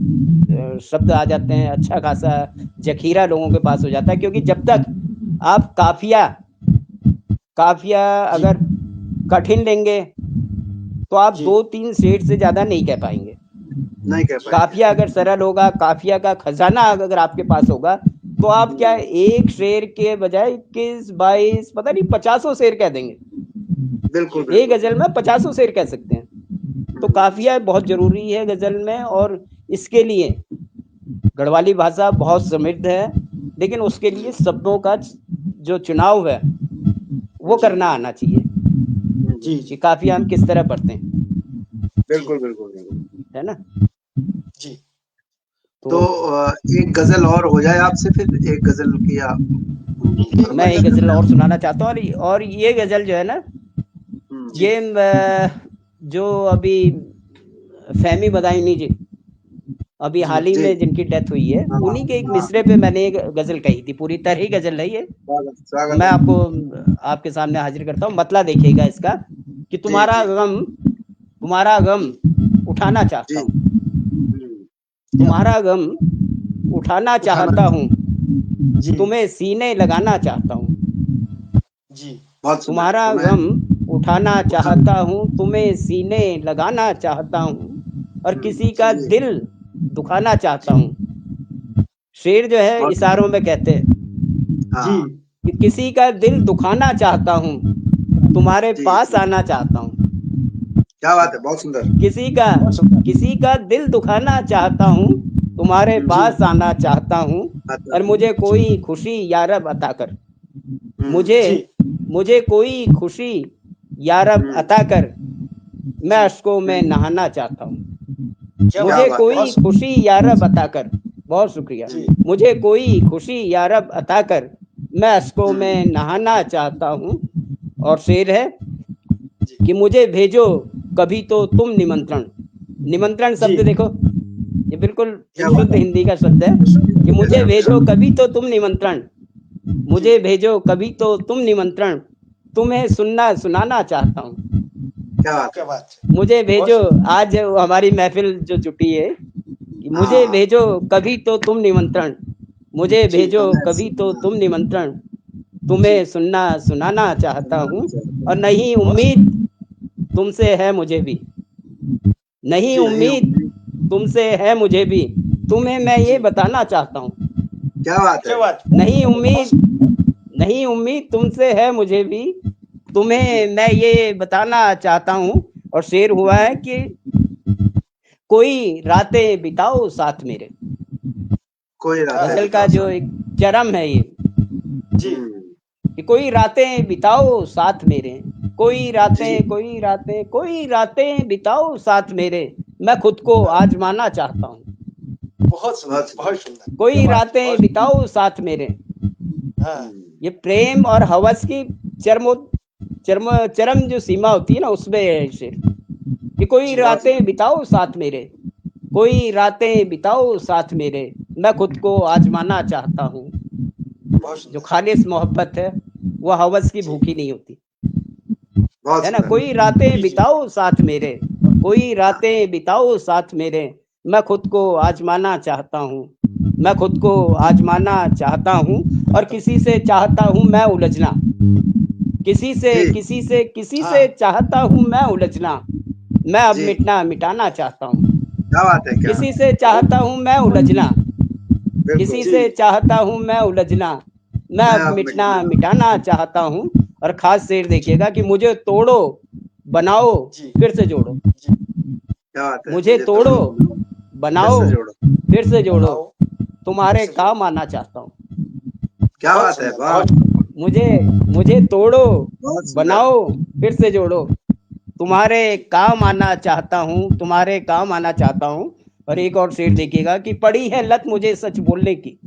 शब्द आ जाते हैं, अच्छा खासा जखीरा लोगों के पास हो जाता है, क्योंकि जब तक आप काफिया अगर कठिन लेंगे तो आप 2-3 शेर से ज्यादा नहीं कह पाएंगे। काफिया अगर सरल होगा, काफिया का खजाना अगर आपके पास होगा, तो आप क्या एक शेर के बजाय 21-22 पता नहीं 50 शेर कह देंगे। बिल्कुल एक गजल में 50 शेर कह सकते हैं। तो काफिया बहुत जरूरी है गजल में, और इसके लिए गढ़वाली भाषा बहुत समृद्ध है, लेकिन उसके लिए शब्दों का जो चुनाव है वो करना आना चाहिए जी। काफिया हम किस तरह पढ़ते हैं। बिल्कुल बिल्कुल बिल्कुल। है ना। जी तो एक गजल और हो जाए आपसे, फिर एक गजल की आप मैं एक फरमाइश गजल करते और हैं। सुनाना चाहता हूँ, और ये गजल जो है ना, जी। ये जो अभी फहमी बदायूनी जी अभी जी, हाल ही जी में जिनकी डेथ हुई है, हाँ उन्हीं के एक हाँ, मिसरे पे मैंने एक गजल कही थी, पूरी तरह ही गजल नहीं है। स्वागत स्वागत मैं है। आपको आपके सामने हाजिर करता हूँ, मतला देखिएगा इसका कि जी तुम्हारा गम उठाना चाहता जी हूँ, हम्म, तुम्हारा गम उठाना चाहता हूँ, जी तुम्हें सीने लगाना चाहता हूँ, जी बहुत सुंदर। तुम्हारा तुम्हें गम उठाना उठाना चाहता हूँ, तुम्हें सीने लगाना चाहता हूँ, और किसी का जी दिल दुखाना चाहता जी हूँ। शेर जो है बहुत इशारों में कहते हैं जी हाँ कि किसी का दिल दुखाना चाहता हूँ, तुम्हारे जी पास जी, आना चाहता हूँ, क्या बात है, बहुत सुंदर। किसी का बहुत सुंदर। किसी का दिल दुखाना चाहता हूँ, तुम्हारे हम्म, पास आना चाहता हूँ, आता और हूँ। मुझे कोई खुशी यारब अता कर, मुझे जी मुझे कोई खुशी यारब हम्म, अता कर, मैं जी अश्कों में हम्म, नहाना चाहता हूँ, क्या क्या मुझे बात है, बात है। बहुत कोई सुंदर। खुशी यारब अता कर, बहुत शुक्रिया, जी मुझे कोई खुशी यारब अता कर, मैं अश्कों हम्म, में नहाना चाहता हूँ। और शेर है जी कि मुझे भेजो कभी तो तुम निमंत्रण, निमंत्रण जी शब्द देखो, ये बिल्कुल क्या शुद्ध बात है। हिंदी का शब्द है कि मुझे गजब भेजो गजब। कभी तो तुम निमंत्रण, जी मुझे भेजो कभी तो तुम निमंत्रण, तुम्हें सुनना सुनाना चाहता हूँ, क्या बात क्या है। बात है, मुझे बहुत भेजो। सुंदर। आज हमारी महफिल जो जुटी है कि मुझे हाँ भेजो कभी तो तुम निमंत्रण, मुझे जी भेजो तुम्हें कभी तो तुम निमंत्रण, जी तुम्हें सुनना सुनाना चाहता सुनाना हूँ, चाहता और हूँ। नहीं बहुत उम्मीद सुंदर। तुमसे है मुझे भी, नहीं जी नहीं उम्मीद उम्मीद। तुमसे है मुझे भी, तुम्हें मैं ये जी बताना चाहता हूँ, क्या बात है। क्या बात है, नहीं बहुत उम्मीद सुंदर। नहीं उम्मीद तुमसे है मुझे भी, जी तुम्हें मैं ये बताना चाहता हूँ। और शेर हुआ है कि कोई रातें बिताओ साथ मेरे, कोई रातें गजल का बिताओ जो साथ। एक चरम है ये जी कि कोई रातें बिताओ साथ मेरे, जी कोई रातें बिताओ साथ मेरे, मैं खुद को हाँ, आजमाना चाहता हूँ, बहुत सुंदर, बहुत बहुत सुंदर। सुंदर, क्या कोई बात है, रातें बहुत बिताओ साथ मेरे। हाँ ये प्रेम और हवस की चरम चरम चरम जो सीमा होती है ना, उसमें है शेर कि कोई जी बहुत रातें सुंदर। बिताओ साथ मेरे, कोई रातें बिताओ साथ मेरे, मैं खुद को आजमाना चाहता हूँ। बहुत जो सुंदर। खालिस मोहब्बत है वो हवस की जी भूखी नहीं होती, बहुत है ना। सुंदर। कोई रातें जी जी बिताओ साथ मेरे, कोई हाँ रातें बिताओ साथ मेरे, मैं खुद को आजमाना चाहता हूँ, मैं खुद को आजमाना चाहता हूँ, और किसी से चाहता हूँ मैं उलझना, जी किसी हाँ से चाहता हूँ मैं उलझना, मैं अब जी मिटाना चाहता हूँ, क्या बात है, क्या किसी बात से चाहता हूँ मैं उलझना, है। बिल्कुल। किसी जी से चाहता हूँ मैं उलझना, मैं मैं अब अब मिटना। मिटाना चाहता हूँ। और खास शेर जी देखिएगा कि मुझे तोड़ो बनाओ जी फिर से जोड़ो, जी क्या बात है, मुझे मुझे तोड़ो तोड़ो बनाओ, फिर बनाओ से जोड़ो। फिर से जोड़ो, बनाओ फिर तुम्हारे से जोड़ो, काम आना चाहता हूँ, क्या बहुत बात है, सुंदर, वाह। बहुत सुंदर। मुझे मुझे तोड़ो बहुत सुंदर। बनाओ फिर से जोड़ो, तुम्हारे जी काम आना चाहता हूँ, तुम्हारे काम आना चाहता हूँ। और एक और शेर जी देखिएगा कि पड़ी है लत मुझे सच बोलने की,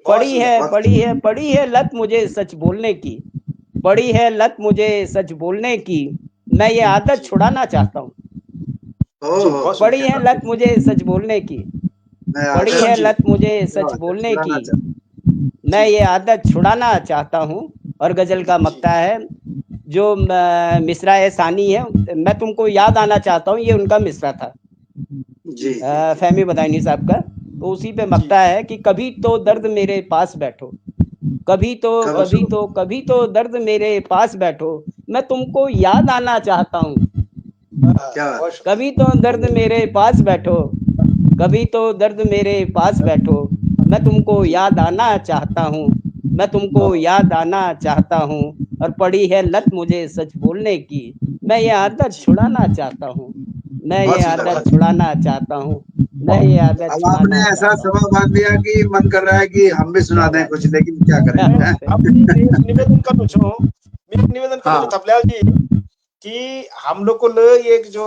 बहुत सुंदर। बहुत सुंदर। पड़ी है लत मुझे सच बोलने की, पड़ी है लत मुझे सच बोलने की, मैं ये आदत जी छुड़ाना चाहता हूँ, जी ओहो, बहुत पड़ी सुंदर। है लत मुझे सच बोलने की, मैं पड़ी आदत है जी लत मुझे क्या सच बात है, बोलने की, छुड़ाना चाहता। मैं जी ये आदत छुड़ाना चाहता हूँ। और गजल का जी मक्ता है जो मिसरा सानी है, मैं तुमको याद आना चाहता हूँ, ये उनका मिसरा था जी जी जी फहमी बदायूनी साहब का। तो उसी पे जी मक्ता है कि कभी तो दर्द मेरे पास बैठो, कभी तो कभी तो दर्द मेरे पास बैठो, मैं तुमको याद आना चाहता हूँ, हाँ, क्या बात बहुत है। सुंदर। कभी तो दर्द मेरे पास बैठो, कभी तो दर्द मेरे पास बैठो, मैं तुमको जी याद आना चाहता हूँ, मैं तुमको याद आना चाहता हूँ। और पड़ी है लत जी मुझे सच बोलने की, मैं ये आदत जी छुड़ाना चाहता हूँ, मैं ये बहुत सुंदर, आदत बहुत सुंदर। छुड़ाना चाहता हूँ, मैं ये आदत अब आपने छुड़ाना ऐसा चाहता हूँ। सबक बांध दिया कि मन कर रहा है कि हम भी सुना क्या दें बात कुछ, है, लेकिन क्या करें। क्या मैं बात है। अब एक निवेदन करूँ छो, मैं एक निवेदन करूँ छो हाँ थपलियाल जी कि हम लोग को एक जो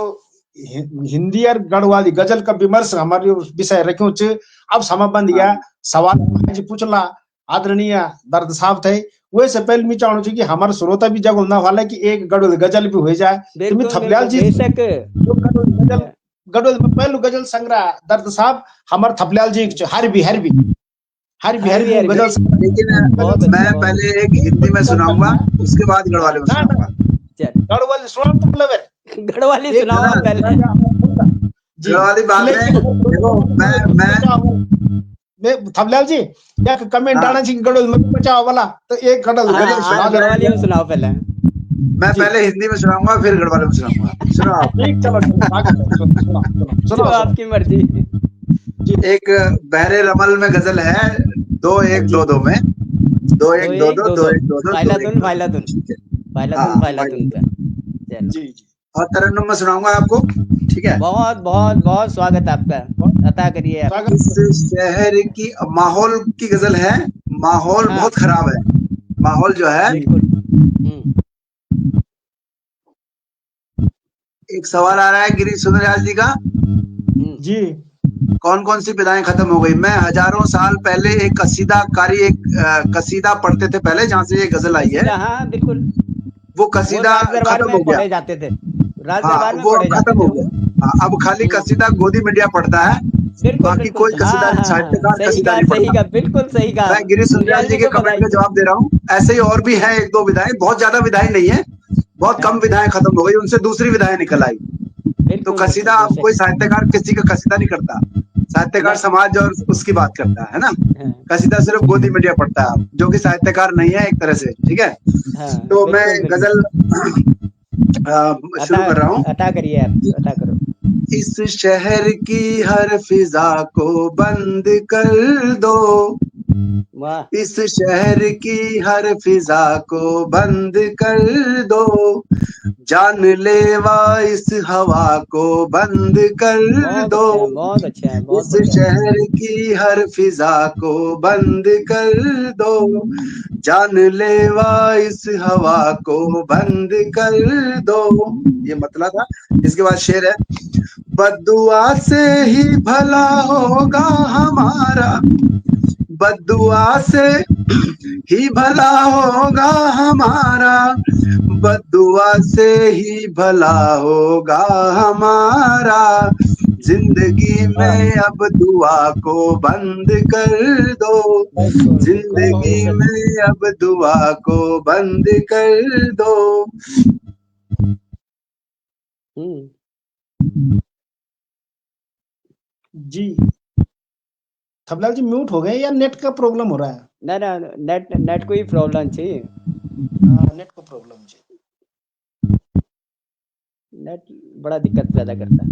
हिंदी और गढ़वाली गजल का विमर्श हमारे विषय रखो च अब समय बन गया सवाल जी पूछला आदरणीय दर्द साहब थे वैसे पहले मैं चाहूँ कि हमारे श्रोता भी जगह ना वाला कि एक गजल भी हो जाए तो मैं थपलियाल जी गढ़वाल में पहलू गजल संग्रह दर्द साहब हमारे थपलियाल जी हर भी गजल। लेकिन मैं पहले एक हिंदी में सुनाऊंगा उसके बाद गढ़वाली में सुनाऊंगा। गढ़वाली सुना तो मतलब गढ़वाली सुनाओ पहले गढ़वाली बाद में। देखो मैं थपलियाल जी एक कमेंट आना चाहिए गढ़वाल में बचाओ वाला तो एक गजल सुना गढ़वाली में सुनाओ पहले। मैं पहले हिंदी में सुनाऊंगा फिर गढ़वाली में सुनाऊंगा। सुनो आपकी मर्जी। एक बहरे रमल में गजल है 2-1-2-2 में 2-1-2-2 2-1-2-2 जी। और तरन्नुम में सुनाऊंगा आपको। ठीक है, बहुत बहुत बहुत स्वागत आपका, अता करिए। इस शहर की माहौल की गजल है। माहौल बहुत खराब है, माहौल जो है। एक सवाल आ रहा है गिरीश सुंदरयाल जी का जी, कौन कौन सी विधाएं खत्म हो गई। मैं हजारों साल पहले एक कसीदा पढ़ते थे पहले, जहाँ से ये गजल आई है। हाँ बिल्कुल, वो कसीदा खत्म हो गया, जाते थे हाँ वो खत्म हो गया। अब खाली कसीदा गोदी मीडिया पढ़ता है, बाकी कोई कसीदा साहित्यकार कसीदा नहीं पढ़ता। बिल्कुल सही कहा। मैं गिरीश सुंदरयाल जी के कमेंट का जवाब दे रहा हूँ। ऐसे ही और भी है 1-2 विधाएं, बहुत ज्यादा विधाएं नहीं है, बहुत कम विधाएं खत्म हो गई, उनसे दूसरी विधाएं निकल आई। तो कसीदा अब कोई साहित्यकार किसी का कसीदा नहीं करता, साहित्यकार समाज और उसकी बात करता है ना। कसीदा सिर्फ गोदी मीडिया पढ़ता है, जो कि साहित्यकार नहीं है एक तरह से। ठीक है, तो मैं गजल शुरू कर रहा हूँ। अता करिए आप, अता करो। इस शहर की हर फिजा को बंद कर दो, इस शहर की हर फिजा को बंद कर दो, जानलेवा इस हवा को बंद कर दो। बहुत अच्छा है, इस शहर की हर फिजा को बंद कर दो, जानलेवा इस हवा को बंद कर दो। ये मतलब था। इसके बाद शेर है, बद्दुआ से ही भला होगा हमारा, बद्दुआ से ही भला होगा हमारा, बद्दुआ से ही भला होगा हमारा, जिंदगी में अब दुआ को बंद कर दो, जिंदगी में अब दुआ को बंद कर दो। जी थपलाल जी म्यूट हो गए या नेट का प्रॉब्लम हो रहा है? ना ना, नेट को ही प्रॉब्लम थी। नेट को प्रॉब्लम थी, नेट बड़ा दिक्कत पैदा करता है।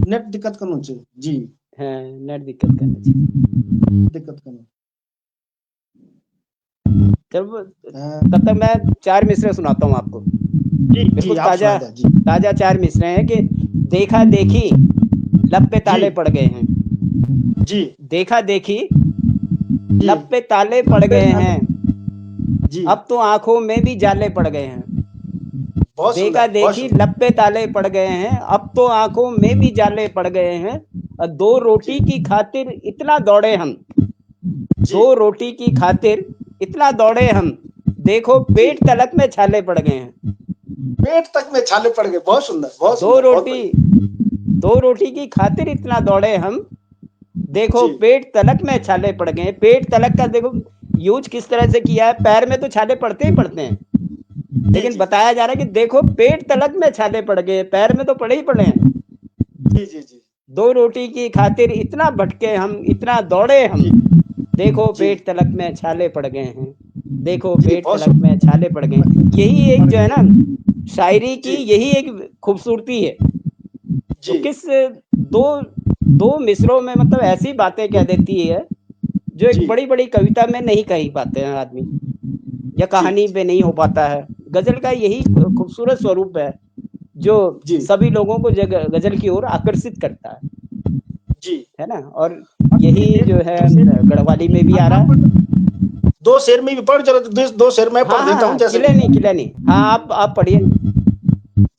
नेट दिक्कत करना चाहिए जी। हाँ, नेट दिक्कत करना चाहिए, दिक्कत करना। तब तक मैं 4 मिसरे सुनाता हूँ आपको। बिल्कुल ताजा 4 मिसरे हैं कि देखा देखी लब पे ताले पड़ गए हैं जी, देखा देखी लब पे ताले पड़ गए हैं जी, अब तो आंखों में भी जाले पड़ गए हैं। देखा देखी लब पे ताले पड़ गए हैं, अब तो आंखों में भी जाले पड़ गए हैं। 2 रोटी की खातिर इतना दौड़े हम, 2 रोटी की खातिर इतना दौड़े हम, देखो पेट तलक में छाले पड़ गए हैं। पेट तक में छाले पड़ गए, बहुत सुंदर, बहुत 2 रोटी की खातिर इतना दौड़े हम, देखो पेट तलक में छाले पड़ गए। पेट तलक का देखो यूज किस तरह से किया है, पैर में तो छाले पड़ते ही पड़ते हैं, लेकिन बताया जा रहा है कि देखो पेट तलक में छाले पड़ गए, पैर में तो पड़े ही पड़े हैं। जी जी जी, 2 रोटी की खातिर इतना भटके हम, इतना दौड़े हम, देखो पेट तलक में छाले पड़ गए हैं, देखो पेट तलक में छाले पड़ गए। यही एक जो है ना शायरी की, यही एक खूबसूरती है। तो किस दो मिसरों में मतलब ऐसी बातें कह देती है जो एक बड़ी बड़ी कविता में नहीं कही पाते हैं आदमी, या कहानी पे नहीं हो पाता है। गजल का यही खूबसूरत स्वरूप है जो सभी लोगों को गजल की ओर आकर्षित करता है जी, है ना। और यही जो है गढ़वाली में भी आ रहा है। 2 शेर में भी पढ़, चलो 2 शेर में पढ़ देता हूँ। जैसे किले नहीं, हाँ आप पढ़िए।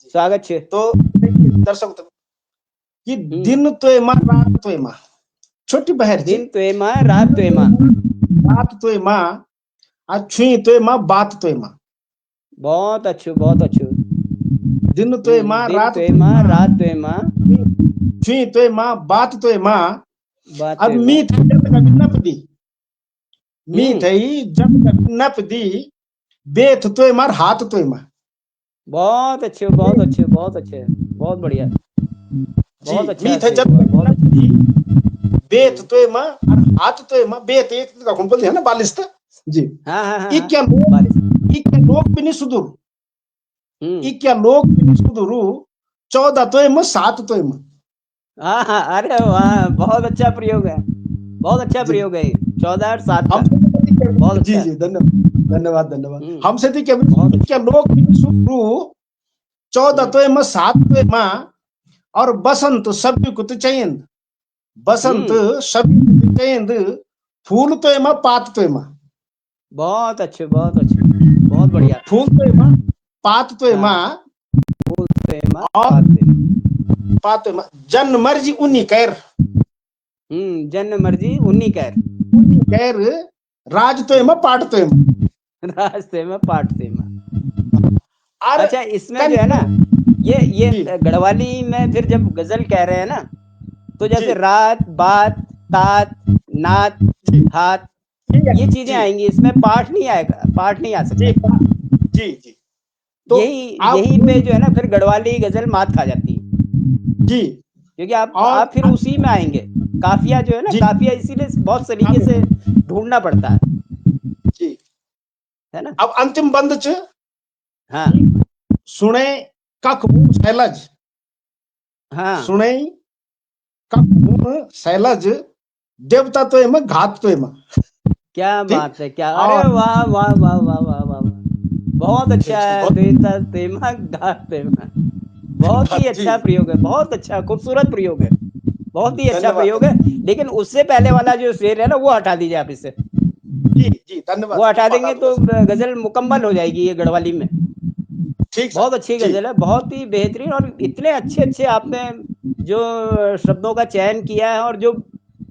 स्वागत है। तो दर्शक कि दिन तोय माँ रात तोय माँ, छोटी बहर दिन तोय माँ रात तोय माँ, रात तोय माँ और छुई तोय माँ बात तोय माँ। बहुत अच्छे, बहुत अच्छे। दिन तोय माँ दिन रात तोय तोय माँ माँ, रात तोय माँ, छुई तोय माँ बात तोय माँ, बात और तोय माँ। मी थई जब कभी नप दी, मी थई जब कभी नप दी, बेथ तोय मार हाथ तोय माँ। बहुत अच्छे, बहुत अच्छे, बहुत अच्छे, बहुत बढ़िया, जी बहुत अच्छा मी थई शेर जब हुआ, कभी बहुत नप अच्छा। दी, बेथ तोय माँ और हाथ तोय माँ, बेथ एक का कुंपल है ना बालिस्ता जी। हाँ हाँ हाँ, इक्या बारिश। लोग बिनी सुदूर, हम्म, इक्या लोग बिनी सुदूरू, 14 तोय माँ 7 तोय माँ। हाँ हाँ, अरे वाह, बहुत अच्छा प्रयोग है, बहुत अच्छा जी प्रयोग है ये, 14 और 7 का, हमसे बहुत जी अच्छा। जी धन्यवाद धन्यवाद धन्यवाद। हमसे थी क्या बहुत अच्छा। क्या लोग शुरू 14 तो माँ 7 तो माँ और बसंत सभी कुछ चयंद, बसंत सभी कुछ चयंद, फूल तो माँ पात तो माँ, बहुत अच्छे, बहुत अच्छे, बहुत बढ़िया। फूल तो माँ पात तो हाँ, माँ फूल तोय माँ और पात तोय माँ। पात तो माँ, जन मर्जी उन्हीं कैर, जन मर्जी उन्हीं कैर, उन्हीं कैर, राज तो माँ पाट तो माँ, रास्ते में पाट तोय माँ। और अच्छा, इसमें जो है ना, ये जी गढ़वाली में फिर जब गजल कह रहे हैं ना, तो जी जैसे रात, बात, तात, नात, जी हाथ, ये चीजें जी आएंगी, इसमें पाठ नहीं आएगा, पाठ नहीं आ जी सकता। जी जी तो यही आप यहीं पे जो है ना फिर गढ़वाली गजल मात खा जाती है, जी क्योंकि और आप फिर उसी में आएंगे। काफिया जो है ना, जी काफिया इसीलिए बहुत सलीके आप से ढूंढना पड़ता जी है ना। अब अंतिम बंद च हाँ सुने कख मुंह सैलज, हाँ, सुने कख मुंह सैलज, देवता तो एम घात तो एम, क्या ठीक। बात है, क्या, अरे और वाह वाह वाह वाह वाह वाह वाह, बहुत अच्छा है। बहुत देता तेमा घात तेमा, बहुत ही जी अच्छा प्रयोग है, बहुत अच्छा खूबसूरत प्रयोग है, बहुत ही अच्छा धन्यवाद प्रयोग है। लेकिन उससे पहले वाला जो शेर है ना, वो हटा दीजिए आप इससे, जी जी धन्यवाद वो हटा बिल्कुल हटा देंगे दूंगा तो सर। गजल मुकम्मल हो जाएगी ये गढ़वाली में। ठीक सर बहुत अच्छी जी गजल है, बहुत ही बेहतरीन, और इतने अच्छे अच्छे आपने जो शब्दों का चयन किया है और जो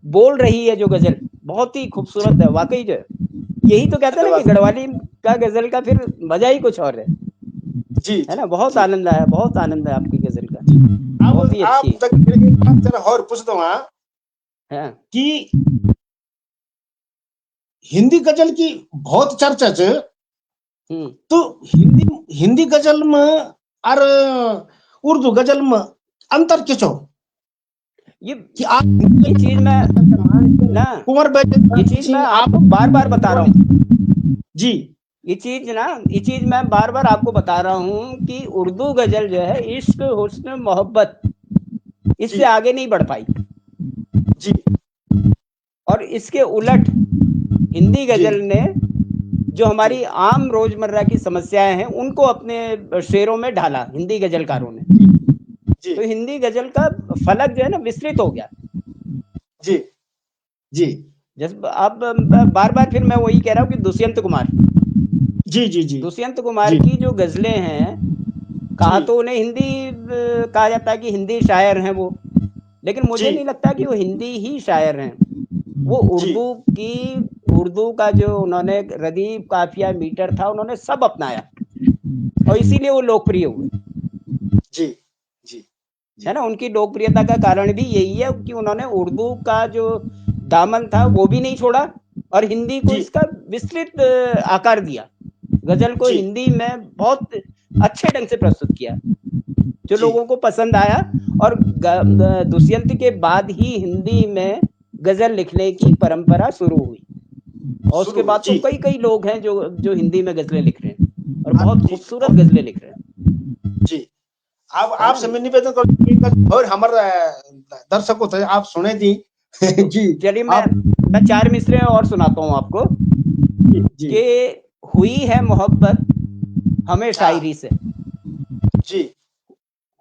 बोल रही है जो गजल, बहुत ही खूबसूरत है वाकई। जो यही तो कहते हैं ना कि धन्यवाद गढ़वाली का गजल का फिर मजा ही कुछ और जी है जी ना। बहुत जी आनंद आया, बहुत आनंद है आपकी गजल का, बहुत अब ही आप अच्छी तक एक बात जरा और पूछ दो है। कि हिंदी गजल की बहुत चर्चा च, हम्म, तो हिंदी हिंदी गजल में और उर्दू गजल में अंतर क्या छो ये कि आप ये चीज मैं ना, कुंवर ये चीज मैं आप आपको बार बार बता रहा हूँ। जी ये चीज मैं बार बार आपको बता रहा हूँ कि उर्दू गजल जो है इश्क हुस्न मोहब्बत, जी इससे आगे नहीं बढ़ पाई। जी और इसके उलट हिंदी जी गजल ने जो जी हमारी आम रोजमर्रा की समस्याएं हैं उनको अपने शेरों में ढाला हिंदी गजलकारों ने। जी तो हिंदी गजल का फलक जो है ना विस्तृत हो गया। जी जी जब अब बार बार फिर मैं वही कह रहा हूँ कि जी जी जी दुष्यंत कुमार जी की जो गजलें हैं, जी कहा तो उन्हें हिंदी कहा जाता है कि हिंदी शायर हैं वो, लेकिन मुझे जी नहीं लगता कि वो हिंदी ही शायर हैं। वो जी उर्दू का जो उन्होंने रदीफ काफिया मीटर था उन्होंने सब अपनाया, और इसीलिए वो लोकप्रिय हुए। जी जी है जी ना, उनकी लोकप्रियता का कारण भी यही है कि उन्होंने उर्दू का जो दामन था वो भी नहीं छोड़ा, और हिंदी को जी इसका विस्तृत आकार दिया। गजल को जी हिंदी में बहुत अच्छे ढंग से प्रस्तुत किया, जो जी लोगों को पसंद आया। और दुष्यंत के बाद ही हिंदी में गजल लिखने की परंपरा शुरू हुई, और उसके शुरू हुई बाद तो जी कई कई लोग हैं जो जो हिंदी में गजलें लिख रहे हैं और आप बहुत जी खूबसूरत गजलें लिख रहे जी अब हैं, है आपसे ना। मैं निवेदन करूँ और हमारे दर्शकों से आप सुने दी तो जी चलिए आप मैं चार मिसरे और सुनाता हूँ आपको जी जी कि हुई है मोहब्बत हमें हाँ शायरी से, जी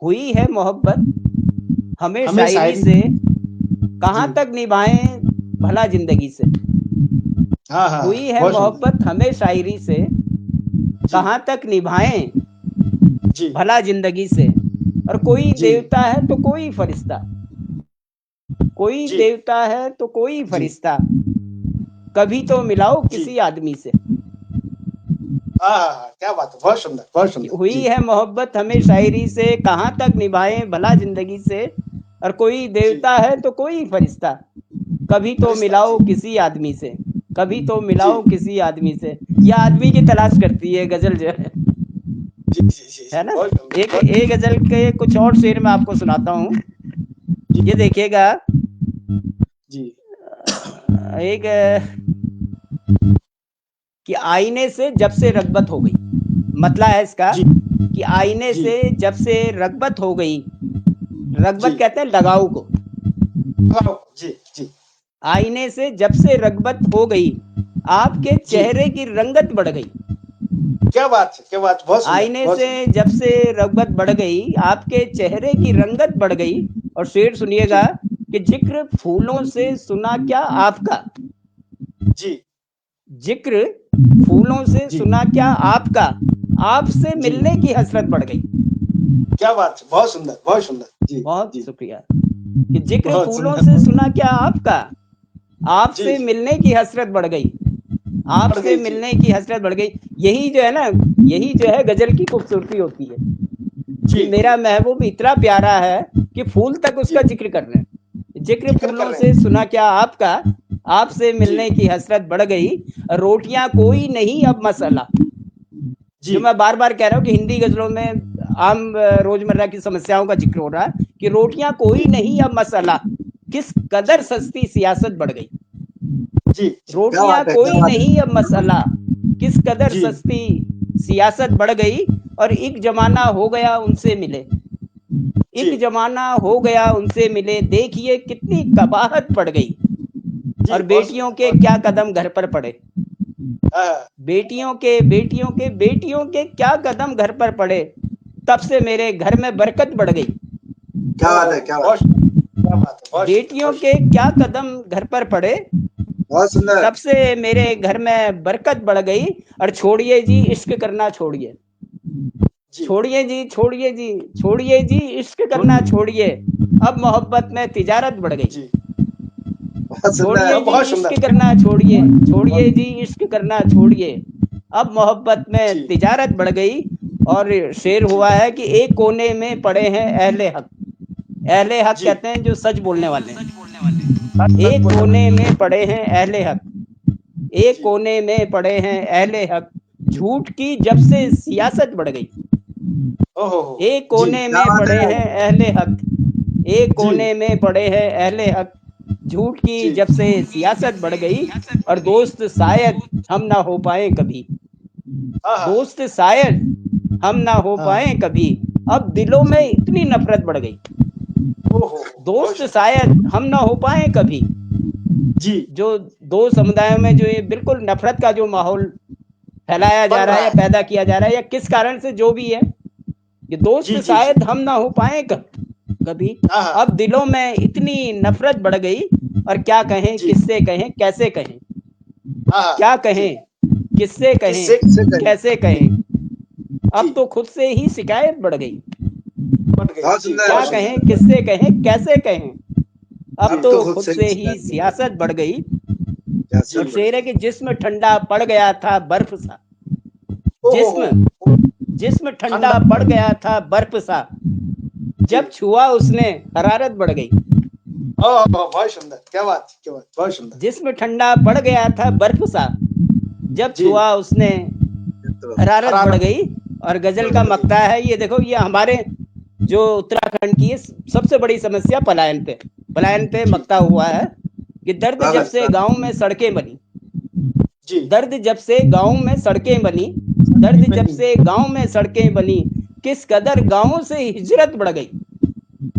हुई है मोहब्बत हमें हमें शायरी शायरी से, जी कहाँ तक निभाएं भला जिंदगी से। हाँ हाँ हुई है बहुत सुंदर मोहब्बत हमें शायरी से, जी कहाँ तक निभाएं जी भला जिंदगी से। और कोई जी देवता है तो कोई फरिश्ता, कोई जी। देवता है तो कोई फरिश्ता, कभी तो मिलाओ जी। किसी आदमी से। क्या बात है, बहुत सुंदर, बहुत सुंदर। हुई जी। है मोहब्बत हमें शायरी से, कहाँ तक निभाएं भला जिंदगी से। और कोई देवता है तो कोई फरिश्ता, कभी तो फरिश्ता, मिलाओ जी। किसी आदमी से, कभी तो मिलाओ किसी आदमी से। यह आदमी की तलाश करती है गजल जो है जी, जी, जी, है जी, ना। बहुत सुंदर, एक बहुत- एक गजल के कुछ और शेर मैं आपको सुनाता हूँ। जी। ये देखिएगा, जी। एक कि आईने से जब से रगबत हो गई, मतलब है इसका जी। कि आईने जी। से जब से रगबत हो गई, रगबत जी। कहते हैं लगाव को, जी। जी। आईने से जब से रगबत हो गई, आपके जी। चेहरे की रंगत बढ़ गई। क्या बात है, क्या बात, बहुत सुंदर, आईने बहुत से सुंदर। जब से रगबत बढ़ गई, आपके चेहरे की रंगत बढ़ गई। और शेर सुनिएगा जी। कि जिक्र फूलों से सुना क्या आपका, जी। जिक्र फूलों से जी। सुना क्या आपका, आपसे जी। मिलने की हसरत बढ़ गई। क्या बात है, बहुत सुंदर, बहुत सुंदर। जी। बहुत जी। शुक्रिया। कि जिक्र बहुत फूलों सुंदर, से बहुत- सुना क्या आपका, जी। आपसे मिलने की हसरत बढ़ गई, बढ़ आपसे गई, जी। मिलने की हसरत बढ़ गई। यही जो है ना, यही जो है गजल की खूबसूरती होती है कि जी। मेरा महबूब इतना प्यारा है कि फूल तक उसका जी। जिक्र कर रहे हैं। जिक्र जिक्र कर फूलों रहे से हैं। सुना क्या आपका, आपसे जी। मिलने की हसरत बढ़ गई। रोटियां कोई नहीं अब मसाला, जी। जो मैं बार बार कह रहा हूँ कि हिंदी गजलों में आम रोजमर्रा की समस्याओं का जिक्र हो रहा है कि रोटियां कोई जी। नहीं अब मसाला, किस कदर जी। सस्ती सियासत बढ़ गई। जी। जी। क्या रोटियां बात है, क्या कोई बात है। नहीं अब मसाला, किस कदर जी। सस्ती सियासत बढ़ गई। और एक जमाना हो गया उनसे मिले, जी। एक जमाना हो गया उनसे मिले, देखिए कितनी कबाहत पड़ गई। जी, और बहुत बेटियों सुंदर, के बहुत- क्या कदम घर पर पड़े, हाँ, बेटियों के बेटियों के बेटियों के क्या कदम घर पर पड़े, तब से मेरे घर में बरकत बढ़ गई। क्या बात है, क्या बात बहुत सुंदर, क्या बात है, बहुत सुंदर, बेटियों बहुत के सुंदर। क्या कदम घर पर पड़े, बहुत सुंदर। तब से मेरे घर में बरकत बढ़ गई। और छोड़िए जी इश्क करना छोड़िए, जी। छोड़िए जी छोड़िए जी छोड़िए जी इश्क करना छोड़िए, अब मोहब्बत में तिजारत बढ़ गई। जी। बहुत छोड़िए सुंदर। जी बहुत इश्क सुंदर। करना छोड़िए, छोड़िए जी इश्क करना छोड़िए, अब मोहब्बत में जी। तिजारत बढ़ गई। और शेर जी। हुआ है कि एक कोने में पड़े हैं अहले हक, अहले हक जी। कहते हैं जो सच बोलने वाले हैं। सच एक बोलने वाले। कोने में पड़े हैं अहले हक, एक जी। कोने में पड़े हैं अहले हक, झूठ की जब से सियासत बढ़ गई। ओहो। एक जी। कोने क्या में बात पड़े है। हैं अहले हक, एक जी। कोने में पड़े हैं अहले हक, झूठ की जी। जब से सियासत बढ़ गई। और दोस्त शायद हम ना हो पाए कभी, हाँ, हाँ, दोस्त शायद हम ना हो हाँ। पाए कभी, अब दिलों में इतनी नफरत बढ़ गई। ओहो, बहुत दोस्त सुंदर। शायद हम ना हो पाए कभी, जी। जो दो समुदायों में जो ये बिल्कुल नफरत का जो माहौल फैलाया जा बन रहा है रहा या है। पैदा किया जा रहा है या किस कारण से जो भी है, ये दोस्त जी, जी, जी। शायद हम ना हो पाए कभी, हाँ, हाँ। अब दिलों में इतनी नफरत बढ़ गई। और क्या कहें जी। किससे कहें कैसे कहें, हाँ, हाँ। क्या जी। कहें किससे किससे कहें किससे कहें। कैसे कहें, जी। अब तो खुद से ही शिकायत बढ़ गई। बन गई। बहुत जी, सुंदर, क्या बहुत बहुत कहें सुंदर। सुंदर। किससे कहें कैसे कहें, अब अब तो तो खुद खुद से से ही ही शिकायत सियासत बढ़ गई। सियासत और बढ़ शेर है गई। कि जिस्म ठंडा पड़ गया था बर्फ सा, ओहो। जिस्म जिस्म ठंडा ठंडा। पड़ गया था बर्फ सा, जी। जब छुआ उसने हरारत बढ़ गई। ओह, बहुत सुंदर, क्या बात, क्या बात, बहुत सुंदर। जिस्म ठंडा पड़ गया था बर्फ सा, जब जी। छुआ उसने तो हरारत बढ़ हरारत गई। और गजल का बढ़ गई। मक्ता है, ये देखो ये हमारे जो उत्तराखंड की सबसे बड़ी समस्या पलायन पे जी। मक्ता हुआ है कि दर्द जब स्वागत से स्वागत। गांव में सड़कें बनी, जी। दर्द जब से गांव में सड़कें बनी, दर्द जब से गांव में सड़कें बनी, किस कदर गांवों से हिजरत बढ़ गई।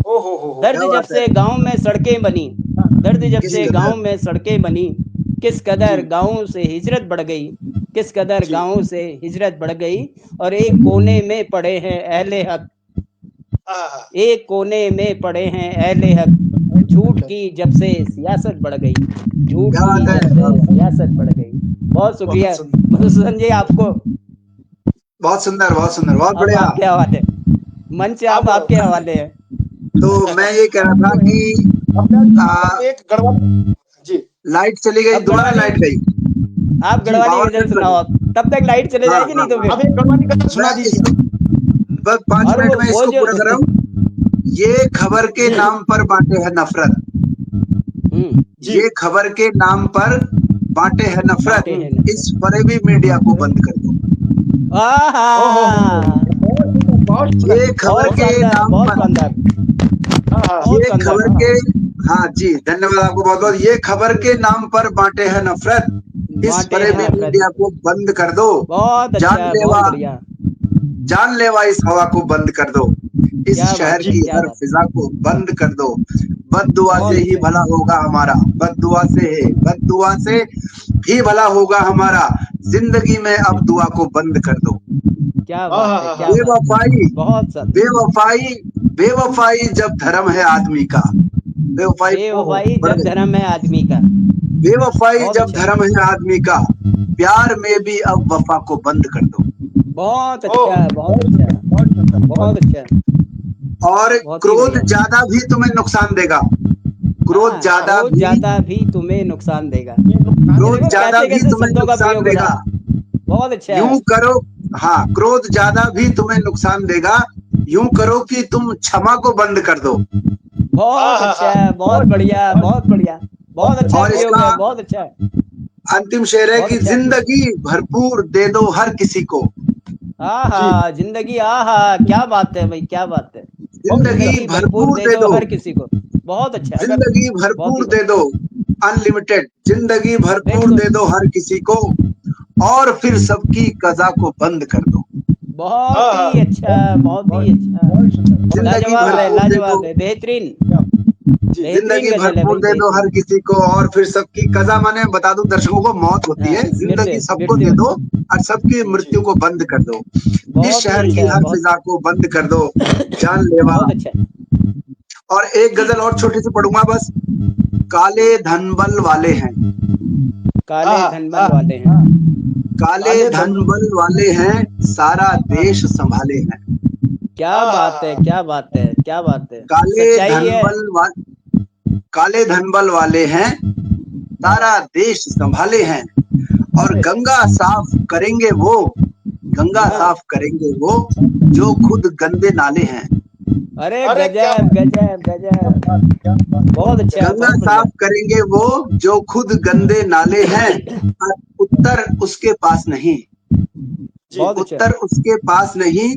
ओहो हो। दर्द क्या जब बात है। से गांव में सड़कें बनी, दर्द जब किस से गांव कदर। में सड़कें बनी, किस जी। कदर गांवों से हिजरत बढ़ गई, किस कदर जी। गांवों से हिजरत बढ़ गई। और एक कोने में पड़े हैं अहले हक, हाँ, हाँ। एक कोने में पड़े हैं अहले हक, झूठ की जब से सियासत बढ़ गई, झूठ क्या की बात है। जब से सियासत बढ़ गई। बहुत बहुत शुक्रिया सुंदर। मधुसूदन जी, आपको बहुत सुंदर, बहुत सुंदर, बहुत अब बढ़िया। आपके हवाले, मंच अब अब आपके हवाले है। तो मैं ये कह रहा था कि एक गढ़वाली जी लाइट चली गई, अब दोबारा गढ़वाली- लाइट गई। आप गढ़वाली पावर गजल कट सुनाओ, आप तब तक लाइट चले हाँ, जाएगी, नहीं तो हाँ, फिर अब एक गढ़वाली गजल सुना मैं दीजिए। इसको बस 5 और मिनट में वो इसको जो पूरा कर रहा हूँ। ये खबर के नाम पर बांटे है नफरत, जी। ये खबर के नाम पर बांटे है नफरत, बांटे है नफरत। इस फरेबी मीडिया को बंद कर दो। आहा, ये खबर बहुत के शानदार, नाम बहुत पर, शानदार, बहुत ये शानदार। खबर के, हाँ जी धन्यवाद आपको बहुत बहुत। ये खबर के नाम पर बांटे है नफरत, इस बांटे है फरेबी नफरत। मीडिया को बंद कर दो। बहुत अच्छा, जानलेवा, बहुत बढ़िया। जानलेवा इस हवा को बंद कर दो, इस क्या बात शहर है, की क्या हर बात। फिजा को बंद कर दो। बद्दुआ बहुत से ही अच्छा। भला होगा हमारा, बद्दुआ से ही भला होगा हमारा, जिंदगी में अब दुआ को बंद कर दो। क्या बात है, क्या बात है। बेवफाई, बहुत शानदार। बेवफाई, बेवफाई जब धर्म है आदमी का, बेवफाई बेवफाई बढ़ जब गई। धर्म है आदमी का। बेवफाई बहुत जब अच्छा। धर्म है आदमी का, प्यार में भी अब वफा को बंद कर दो। बहुत अच्छा, बहुत अच्छा, बहुत अच्छा। और बहुत ही क्रोध बढ़िया। ज्यादा भी तुम्हें नुकसान देगा, क्रोध हाँ, ज्यादा क्रोध भी, ज्यादा भी तुम्हें नुकसान देगा। क्रोध देखो ज्यादा कैसे भी कैसे तुम्हें शब्दों का नुकसान प्रयोग हो देगा। रहा है। बहुत अच्छा है। यूं करो, हाँ क्रोध ज्यादा भी तुम्हें नुकसान देगा, यूं करो कि तुम क्षमा को बंद कर दो। बहुत अच्छा है, बहुत बढ़िया, बहुत बढ़िया, बहुत अच्छा और प्रयोग इसका है, बहुत अच्छा है। अंतिम शेर है बहुत कि अच्छा। जिंदगी भरपूर दे दो हर किसी को, आहा, जिंदगी, आहा, क्या बात है भाई, क्या बात है। जिंदगी भरपूर दे दे दो दो, हर किसी को। बहुत अच्छा। जिंदगी बहुत भरपूर ही दे दो, अनलिमिटेड, जिंदगी भरपूर बिल्कुल। दे दो हर किसी को, और फिर सबकी कजा को बंद कर दो। बहुत ही अच्छा, बहुत ही अच्छा। जिंदगी लाजवाब है, भरपूर दे दो, लाजवाब है, बेहतरीन, बेहतरीन जिंदगी गजल है भरपूर भाई, दे दो हर बेहतरीन। किसी को, और फिर सबकी कजा, माने बता दूं दर्शकों को, मौत होती है, हाँ, जिंदगी सबको दे मृत्यु। दो और सबकी मृत्यु को बंद कर दो। इस बहुत ही शहर की अच्छा, हर बहुत फिजा को बंद कर दो, जानलेवा। बहुत अच्छा। और एक गजल और छोटी सी पढ़ूंगा बस। काले धन बल वाले हैं, काले धनबल वाले हैं, काले धन बल वाले हैं, सारा देश संभाले हैं। क्या बात है, क्या बात है, क्या बात है। काले सच्चाई है। काले धन बल वाले हैं, सारा देश संभाले हैं। और गंगा साफ करेंगे वो, गंगा साफ करेंगे वो, जो खुद गंदे नाले हैं। अरे गजब, गजब, गजब, बहुत अच्छा, गंगा बहुत बढ़िया। साफ करेंगे वो, जो खुद गंदे नाले हैं, और उत्तर उसके पास नहीं, बहुत अच्छा, उत्तर उसके पास नहीं,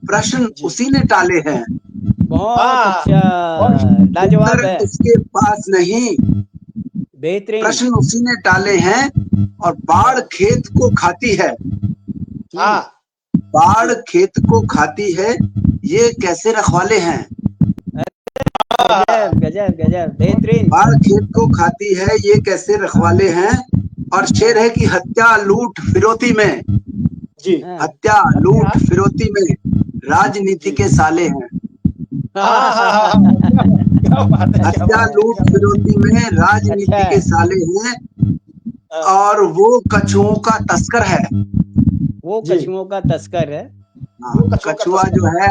प्रश्न उसी ने टाले हैं। बहुत अच्छा, लाजवाब उत्तर है, उसके पास नहीं, बेहतरीन। प्रश्न उसी ने टाले हैं। और बाढ़ खेत को खाती है, बाढ़ खेत को खाती है, ये कैसे रखवाले हैं। गजब, गजब, गजब, बेहतरीन। बाढ़ खेत को खाती है, ये कैसे रखवाले हैं। और शेर है कि हत्या लूट फिरौती में, हत्या लूट फिरौती में, राजनीति के साले हैं। हत्या लूट फिरौती में, राजनीति के साले हैं। और वो कछुओं का तस्कर है, वो कछुओं का तस्कर है। कछुआ जो है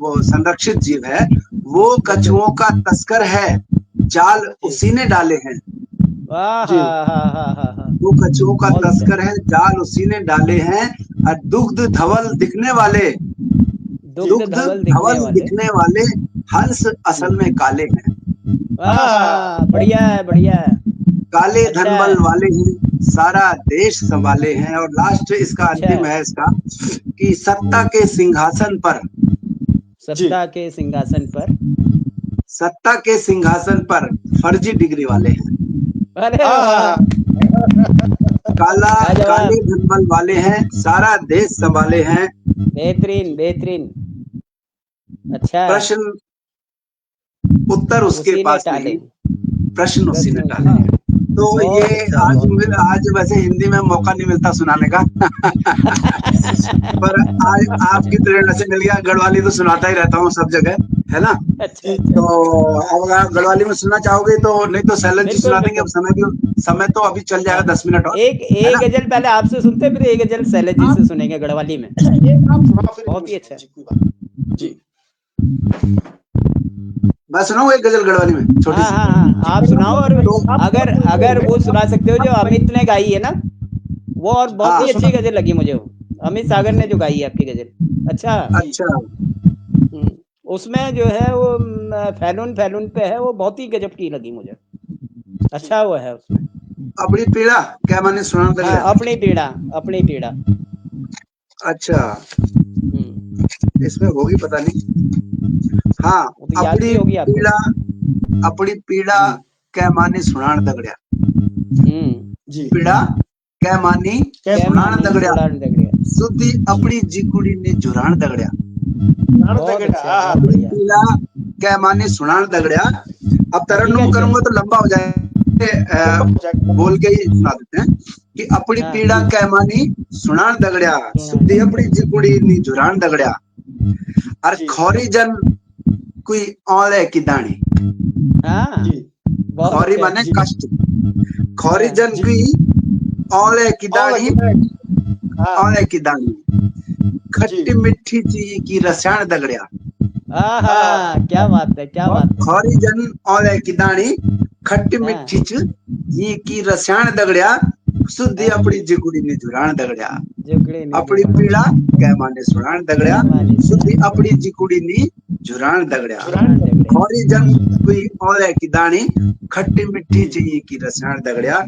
वो संरक्षित जीव है, वो कछुओं का तस्कर है, जाल उसी ने डाले हैं। वो कछुओं का तस्कर है, जाल उसी ने डाले हैं। और दुग्ध धवल दिखने वाले, दुग्ध धवल दिखने वाले, हंस असल में काले हैं। बढ़िया है, बढ़िया है। काले धनबल वाले हैं, सारा देश संभाले हैं। और लास्ट इसका अंतिम है इसका कि सत्ता के सिंहासन पर, सत्ता के सिंहासन पर, सत्ता के सिंहासन पर फर्जी डिग्री वाले हैं। अरे काले धनबल वाले हैं, सारा देश संभाले हैं। बेहतरीन, बेहतरीन, अच्छा। प्रश्न उत्तर उसके पास नहीं, प्रश्न उसी ने टाले। तो ये आज वैसे हिंदी में मौका नहीं मिलता सुनाने का पर आज आपकी प्रेरणा से मिल गया। गढ़वाली तो सुनाता ही रहता हूँ सब जगह, है ना। तो अगर आप गढ़वाली में सुनना चाहोगे तो, नहीं तो सैलन जी सुना देंगे। अब समय तो अभी चल जाएगा 10 मिनट और। एक गजल पहले आपसे सुनते, फिर एक गजल सैलन जी से सुनेंगे गढ़वाली में। बहुत ही अच्छा जी। मैं सुनाऊं एक गजल गढ़वाली में छोटी हाँ सी? हाँ हाँ, आप सुनाओ। और अगर अगर वो सुना सकते हो जो अमित ने गाई है ना, वो और बहुत ही हाँ। अच्छी गजल लगी मुझे, वो अमित सागर ने जो गाई है आपकी गजल। अच्छा। अच्छा। उसमें जो है वो फैलून फैलून पे है, वो बहुत ही गजब की लगी मुझे। अच्छा वो है उसमें। अपनी पीड़ा क्या माने सुनाने लग हाँ, गया। अपनी पीड़ा, अपनी पीड़ा। अच्छा, इसमें होगी पता नहीं। हाँ, वो तो याद भी होगी आपको। अपनी पीड़ा क्या माने सुनान दगड़िया। जी पीड़ा क्या मानी सुनान दगड़िया, सुधी अपनी जिकुड़ी ने जुरान दगड़िया। बहुत अच्छा, बहुत अपनी बढ़िया। पीड़ा क्या माने सुनान दगड़िया। अब तरन्नुम हकीकत करूंगा में। तो लंबा हो जाए, बोल के ही सुना देते हैं कि अपनी हाँ। पीड़ा क्या मानी सुनान दगड़िया, सुधी अपनी जिकुड़ी ने जुरान दगड़िया। और खौरी जन कोई औले की दानी। हाँ, बहुत खौरी अच्छा। माने कष्ट, खौरी जन की औले की दानी, औले की दानी। खट्टी मिट्ठी ची की रसायन दगड़िया। हाँ, क्या बात है, क्या बात है। खौरी जन औले की दानी, खट्टी हाँ, मिट्ठी च ये की रसायन दगड़िया, सुधी हाँ, अपनी जिकुड़ी ने जुरान दगड़िया। जुगड़े नहीं अपनी जुगाड़। पीड़ा क्या माने सुनान दगड़िया, क्या माने सुधी सुनान अपनी जिकुड़ी ने जुरान दगड़िया। जुरान दगड़िया। खौरी जन कोई औले की दानी, खट्टी मिट्ठी ची की रसायन दगड़िया।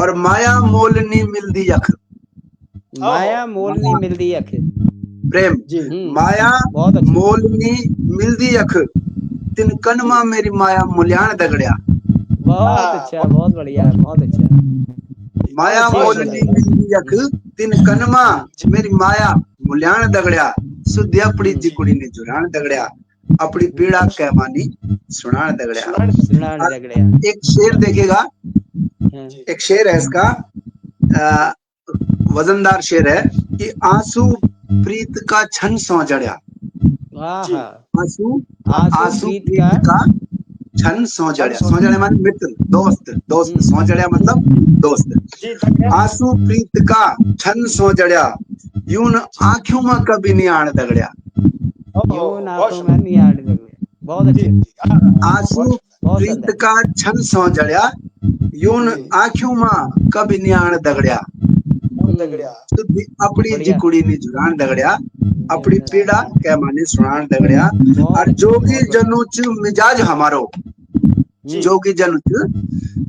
और माया मोल नी मिलदी यख। माया मोल नहीं मिलती अख। प्रेम माया बहुत अच्छा। मोल नी मिलदी यख, तिन कनमा मेरी माया मूल्यान दगड़िया। बहुत अच्छा, बहुत बढ़िया, बहुत अच्छा। माया अच्छी मोल गजल नी है। मिलदी यख, तिन कनमा मेरी माया मूल्यान दगड़िया। सुधी अपनी जिकुड़ी ने जुरान दगड़िया। अपनी पीड़ा कह मानी सुनान दगड़िया। सुनान दगड़िया। एक शेर देखेगा, हाँ। एक शेर है इसका, वजनदार शेर है कि आंसू प्रीत का छन सौ जड़िया। आहा। आंसू आंसू आंसू प्रीत प्रीत का। का छन सौ जड़िया। सौ जड़िया माने मित्र, दोस्त, दोस्त। सौ जड़िया मतलब दोस्त। आंसू प्रीत का छन सौ जड़िया, यूं आंखों में कभी नहीं आन दगड़िया। यूं आंखों में नहीं आड़ दगड़िया। बहुत अच्छे। आंसू बहुत प्रीत शानदार। का छन सौ जड़िया, यूं आंखों में कभी नहीं आन दगड़िया। सुधी अपनी बढ़िया। जिकुड़ी ने जुरान दगड़िया। अपनी पीड़ा क्या माने सुनान दगड़िया। बहुत और अच्छा, जोगी बहुत बढ़िया। जनु च मिजाज हमारो, जोगी जनु च,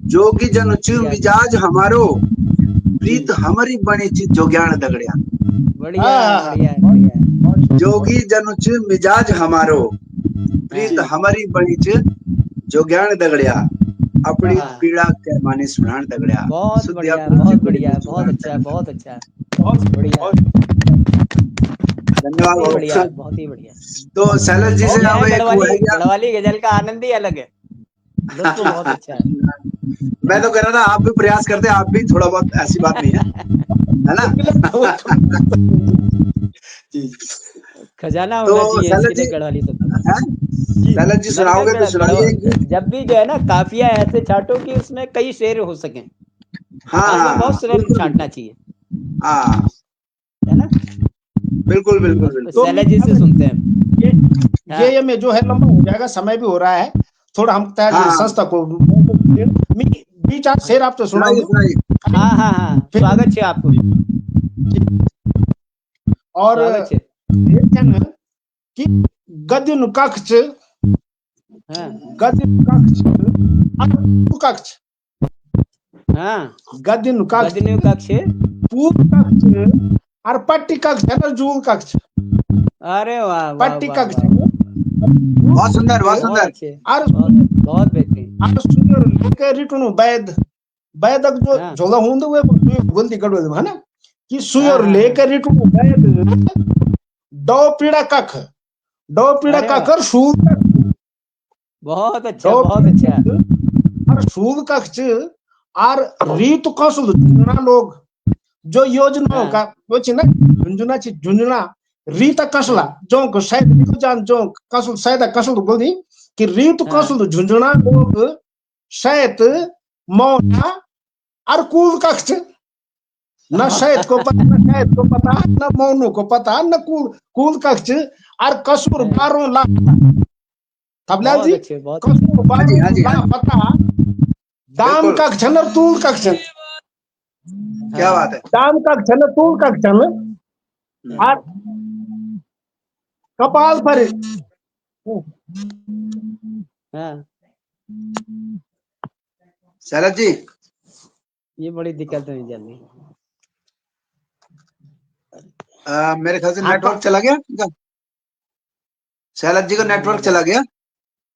जोगी जनु च मिजाज हमारो, प्रीत हमारी बनी च जोग्यान दगड़िया। बढ़िया, बढ़िया, बढ़िया। जोगी जनु च मिजाज हमारो, प्रीत हमारी बनी च जोग्यान दगड़िया। अपनी हाँ। पीड़ा क्या माने सुनान दगड़िया। बहुत सुधी बढ़िया, अपनी बहुत जिकुड़ी बढ़िया, ने बहुत जुरान अच्छा, दगड़िया। बहुत अच्छा। बढ़िया। धन्यवाद बहुत ही बढ़िया, बहुत। बहुत ही बढ़िया। तो शैलेश जी से क्या अब है, एक वो गढ़वाली है क्या? गढ़वाली गजल का आनंद ही अलग है। लुत्फ बहुत अच्छा है। मैं तो कह रहा था आप भी प्रयास करते, आप भी थोड़ा बहुत, ऐसी बात नहीं है ना। खजाना तो होना चाहिए इसके शैलेश लिए जी, गढ़वाली शब्द में। शैलेश जी मैंने सुनाओगे तो सुनाइए एक गीत। जब भी जो है ना काफिया ऐसे छाटो कि उसमें कई शेर हो सके। हाँ और उसमें हाँ बहुत सरल बिल्कुल छाटना बिल्कुल। चाहिए, हाँ है ना। बिल्कुल बिल्कुल और बिल्कुल। शैलज जी से सुनते हैं। हाँ। ये में जो है लंबा हो जाएगा, समय भी हो रहा है थोड़ा। हम हाँ संस्था को बीच आध शेर आप तो सुनाओ। सुनाइए सुनाइए। हाँ हाँ हाँ, स्वागत है आपको। और स्वागत है। कि गद्य कक्ष, हाँ गद्य कक्ष, कक्ष, हाँ। गद्य कक्ष, गदन्यु कक्ष। पूर्व कक्ष और पट्टी कक्ष है ना, जूल कक्ष, अरे वाह वाह पट्टी वाह कक्ष। वाह। बहुत सुंदर, बहुत बहुत सुंदर। अच्छे, और बहुत बेहतरीन। और सुंदर लेके रिटुनु वैद, वैदक जो हाँ झोला हुंदो वे बोलती गड़बड़ है ना, कि हाँ सुयर हाँ लेके हाँ। रिटुनु वैद, दो पीड़ा कख, दो पीड़ा अरे वाह, ककर सूद, बहुत अच्छा, दो बहुत अच्छा। और सूद कक्ष और रीत कौशल झुंझुना लोग जो योजनाओं हाँ का वो ना झुंझुना ची झुंझुना रीत कसला हाँ जो को शायद निको जान जो कसल शायद कसल बोली कि रीत हाँ। कसल झुंझुना लोग शायद मौना और कूल कक्ष, न शायद को पता, न शायद को पता, न मौनू को पता, न कूल कूल कक्ष और कसूर 12 लाख थपलाल बहुत जी अच्छे, बहुत कसो हाँ जी, बारू हाँ जी, हाँ जी, पता दाम बिल्कुल, का छन और तूल का छन क्या हाँ, बात है। दाम का छन तूल का छन हम्म, और कपाल पर हाँ, शैलज जी, ये बड़ी दिक्कत हुई जल्दी। मेरे ख्याल से हाँ नेटवर्क चला गया इनका? शैलज जी का हाँ, नेटवर्क चला गया।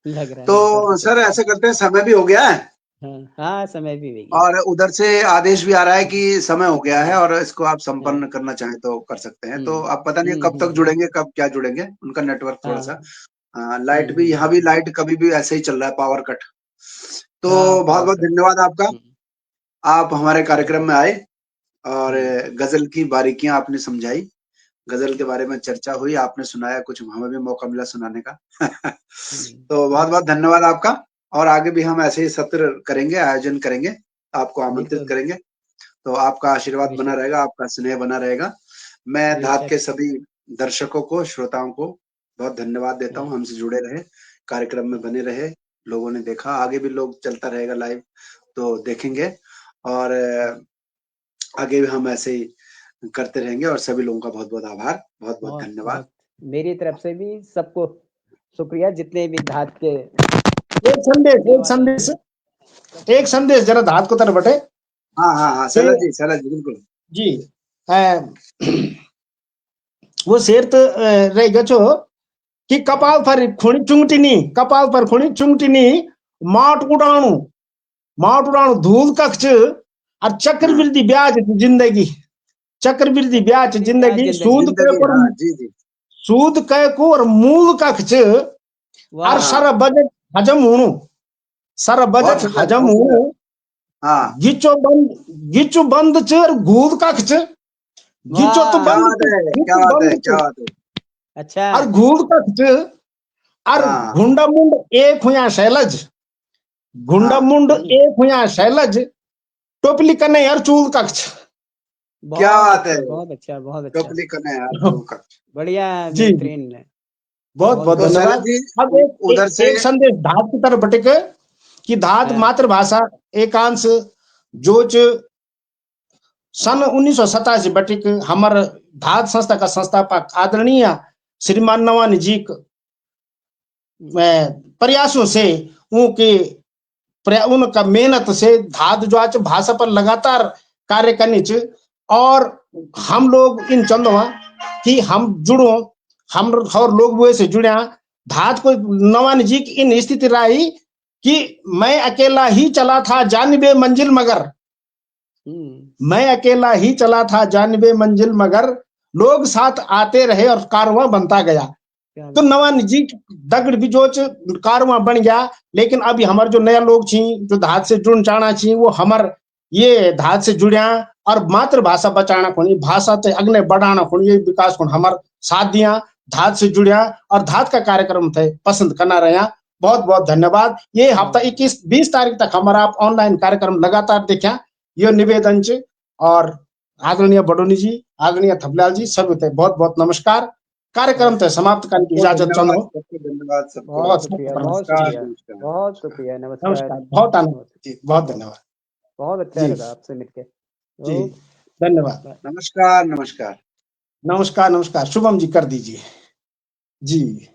लग रहा है नेटवर्क तो सर चला ऐसे करते हैं, समय भी हो गया है गया। हाँ, हाँ, समय भी हो गया। और उधर से आदेश भी आ रहा है कि समय हो गया है हाँ, और इसको आप हाँ, संपन्न करना चाहें तो कर सकते हैं। तो हम्म, अब पता नहीं कब तक जुड़ेंगे, कब क्या जुड़ेंगे, उनका नेटवर्क थोड़ा सा हाँ, लाइट भी, यहाँ भी लाइट कभी भी ऐसे ही चल रहा है, पावर कट। तो हाँ, बहुत पावर बहुत कट। धन्यवाद आपका, आप हमारे कार्यक्रम में आए और हम्म, गजल की बारीकियां आपने समझाई, गजल के बारे में चर्चा हुई, आपने सुनाया, कुछ हमें भी मौका मिला सुनाने का। हम्म, तो बहुत बहुत धन्यवाद आपका और आगे भी हम ऐसे ही सत्र करेंगे, आयोजन करेंगे, आपको आमंत्रित बिल्कुल, करेंगे। तो आपका आशीर्वाद बना बेशक, रहेगा, आपका स्नेह बना रहेगा। मैं धात बेशक। के सभी दर्शकों को, श्रोताओं को बहुत धन्यवाद देता हूँ, हाँ, हमसे जुड़े रहे, कार्यक्रम में बने रहे, लोगों ने देखा, आगे भी लोग चलता रहेगा लाइव तो देखेंगे और आगे भी हम ऐसे ही करते रहेंगे और सभी लोगों का बहुत बहुत आभार, बहुत बहुत बहुत धन्यवाद। बहुत मेरी तरफ से भी सबको शुक्रिया, जितने भी धात के एक संदेश सुनने एक वाले संदेश हैं। एक संदेश जरा धात को तरफ बटे हाँ हाँ हाँ, कि शैलज जी बिल्कुल। जी वो शेर तो रह गयो कि कपाल पर खुणी चुंगटिनी माट उड़ाणु धूल कक्ष और हाँ, चक्रवृद्धि ब्याज जिंदगी चक्रवृद्धि ब्याज चक्रवृद्धि ब्याज जिंदगी जिंदगी। जिंदगी, हाँ, जी, जी। सूद कय को और मूल कक्ष और वाह, हाँ, सर बहुत बजट सुंदर, हजम बहुत सुंदर। हूणु हाँ, गिचो बंद च और गूद कक्ष गिचो तो वाह, क्या बंद बात च है, क्या गिचो बात है, बंद क्या च बात है। अच्छा, और गूद कक्ष और हाँ, घुंडा मुंड एक हुआ शैलज घुंडा हाँ, मुंड एक हुआ शैलज टोपली कने और चूल कक्ष क्या बहुत बात है, अच्छा, बहुत अच्छा, बहुत अच्छा, टोपली कने यार चूल का। बढ़िया, जी बेहतरीन है। बहुत बहुत बहुत तो बढ़िया। शैलज धन्यवाद। जी अब उधर से एक संदेश धात की तरफ बटिक कि धात हाँ, मातृभाषा एकांश जोच सन 1987 बटिक हमर धात संस्था का संस्थापक आदरणीय श्रीमान नवानी जी प्रयासों से उनका मेहनत से धात जो आज भाषा पर लगातार कार्य करनी चाहिए और हम लोग इन चंदवा कि हम जुड़ो हम और लोग वो से जुड़े धात को नवानी जी की इन स्थिति रही कि मैं अकेला ही चला था जानिबे मंजिल मगर मैं अकेला ही चला था जानिबे मंजिल मगर लोग साथ आते रहे और कारवां बनता गया। क्या तो बात। नवानी जी दगड़ बिजोच कारवां बन गया लेकिन अभी हमारे जो नया लोग छी जो धात से जुड़ चाना छी वो हमार ये धात से जुड़िया और मातृभाषा बचाना खुणी भाषा ते अग्ने बढ़ाना खुणी ये विकास खुण हमार साथ दिया धात से जुड़िया और धात का कार्यक्रम थे पसंद करना रहा। बहुत बहुत धन्यवाद। ये हफ्ता 21-20 तारीख तक हमारा आप ऑनलाइन कार्यक्रम लगातार देखा ये निवेदन च और आदरणीय बडोनी जी आदरणीय थपलाल जी सब बहुत बहुत नमस्कार। कार्यक्रम तो समाप्त करने की इजाजत चाहूँ। सबको धन्यवाद, सबको बहुत बहुत शुक्रिया, बहुत नमस्कार, शुक्रिया, नमस्कार। बहुत शुक्रिया, नमस्कार। नमस्कार बहुत आनंद बहुत जी बहुत धन्यवाद बहुत अच्छा जी लगा आपसे मिलके। जी ओके, धन्यवाद बाय। नमस्कार, नमस्कार। नमस्कार नमस्कार शुभम जी कर दीजिए जी।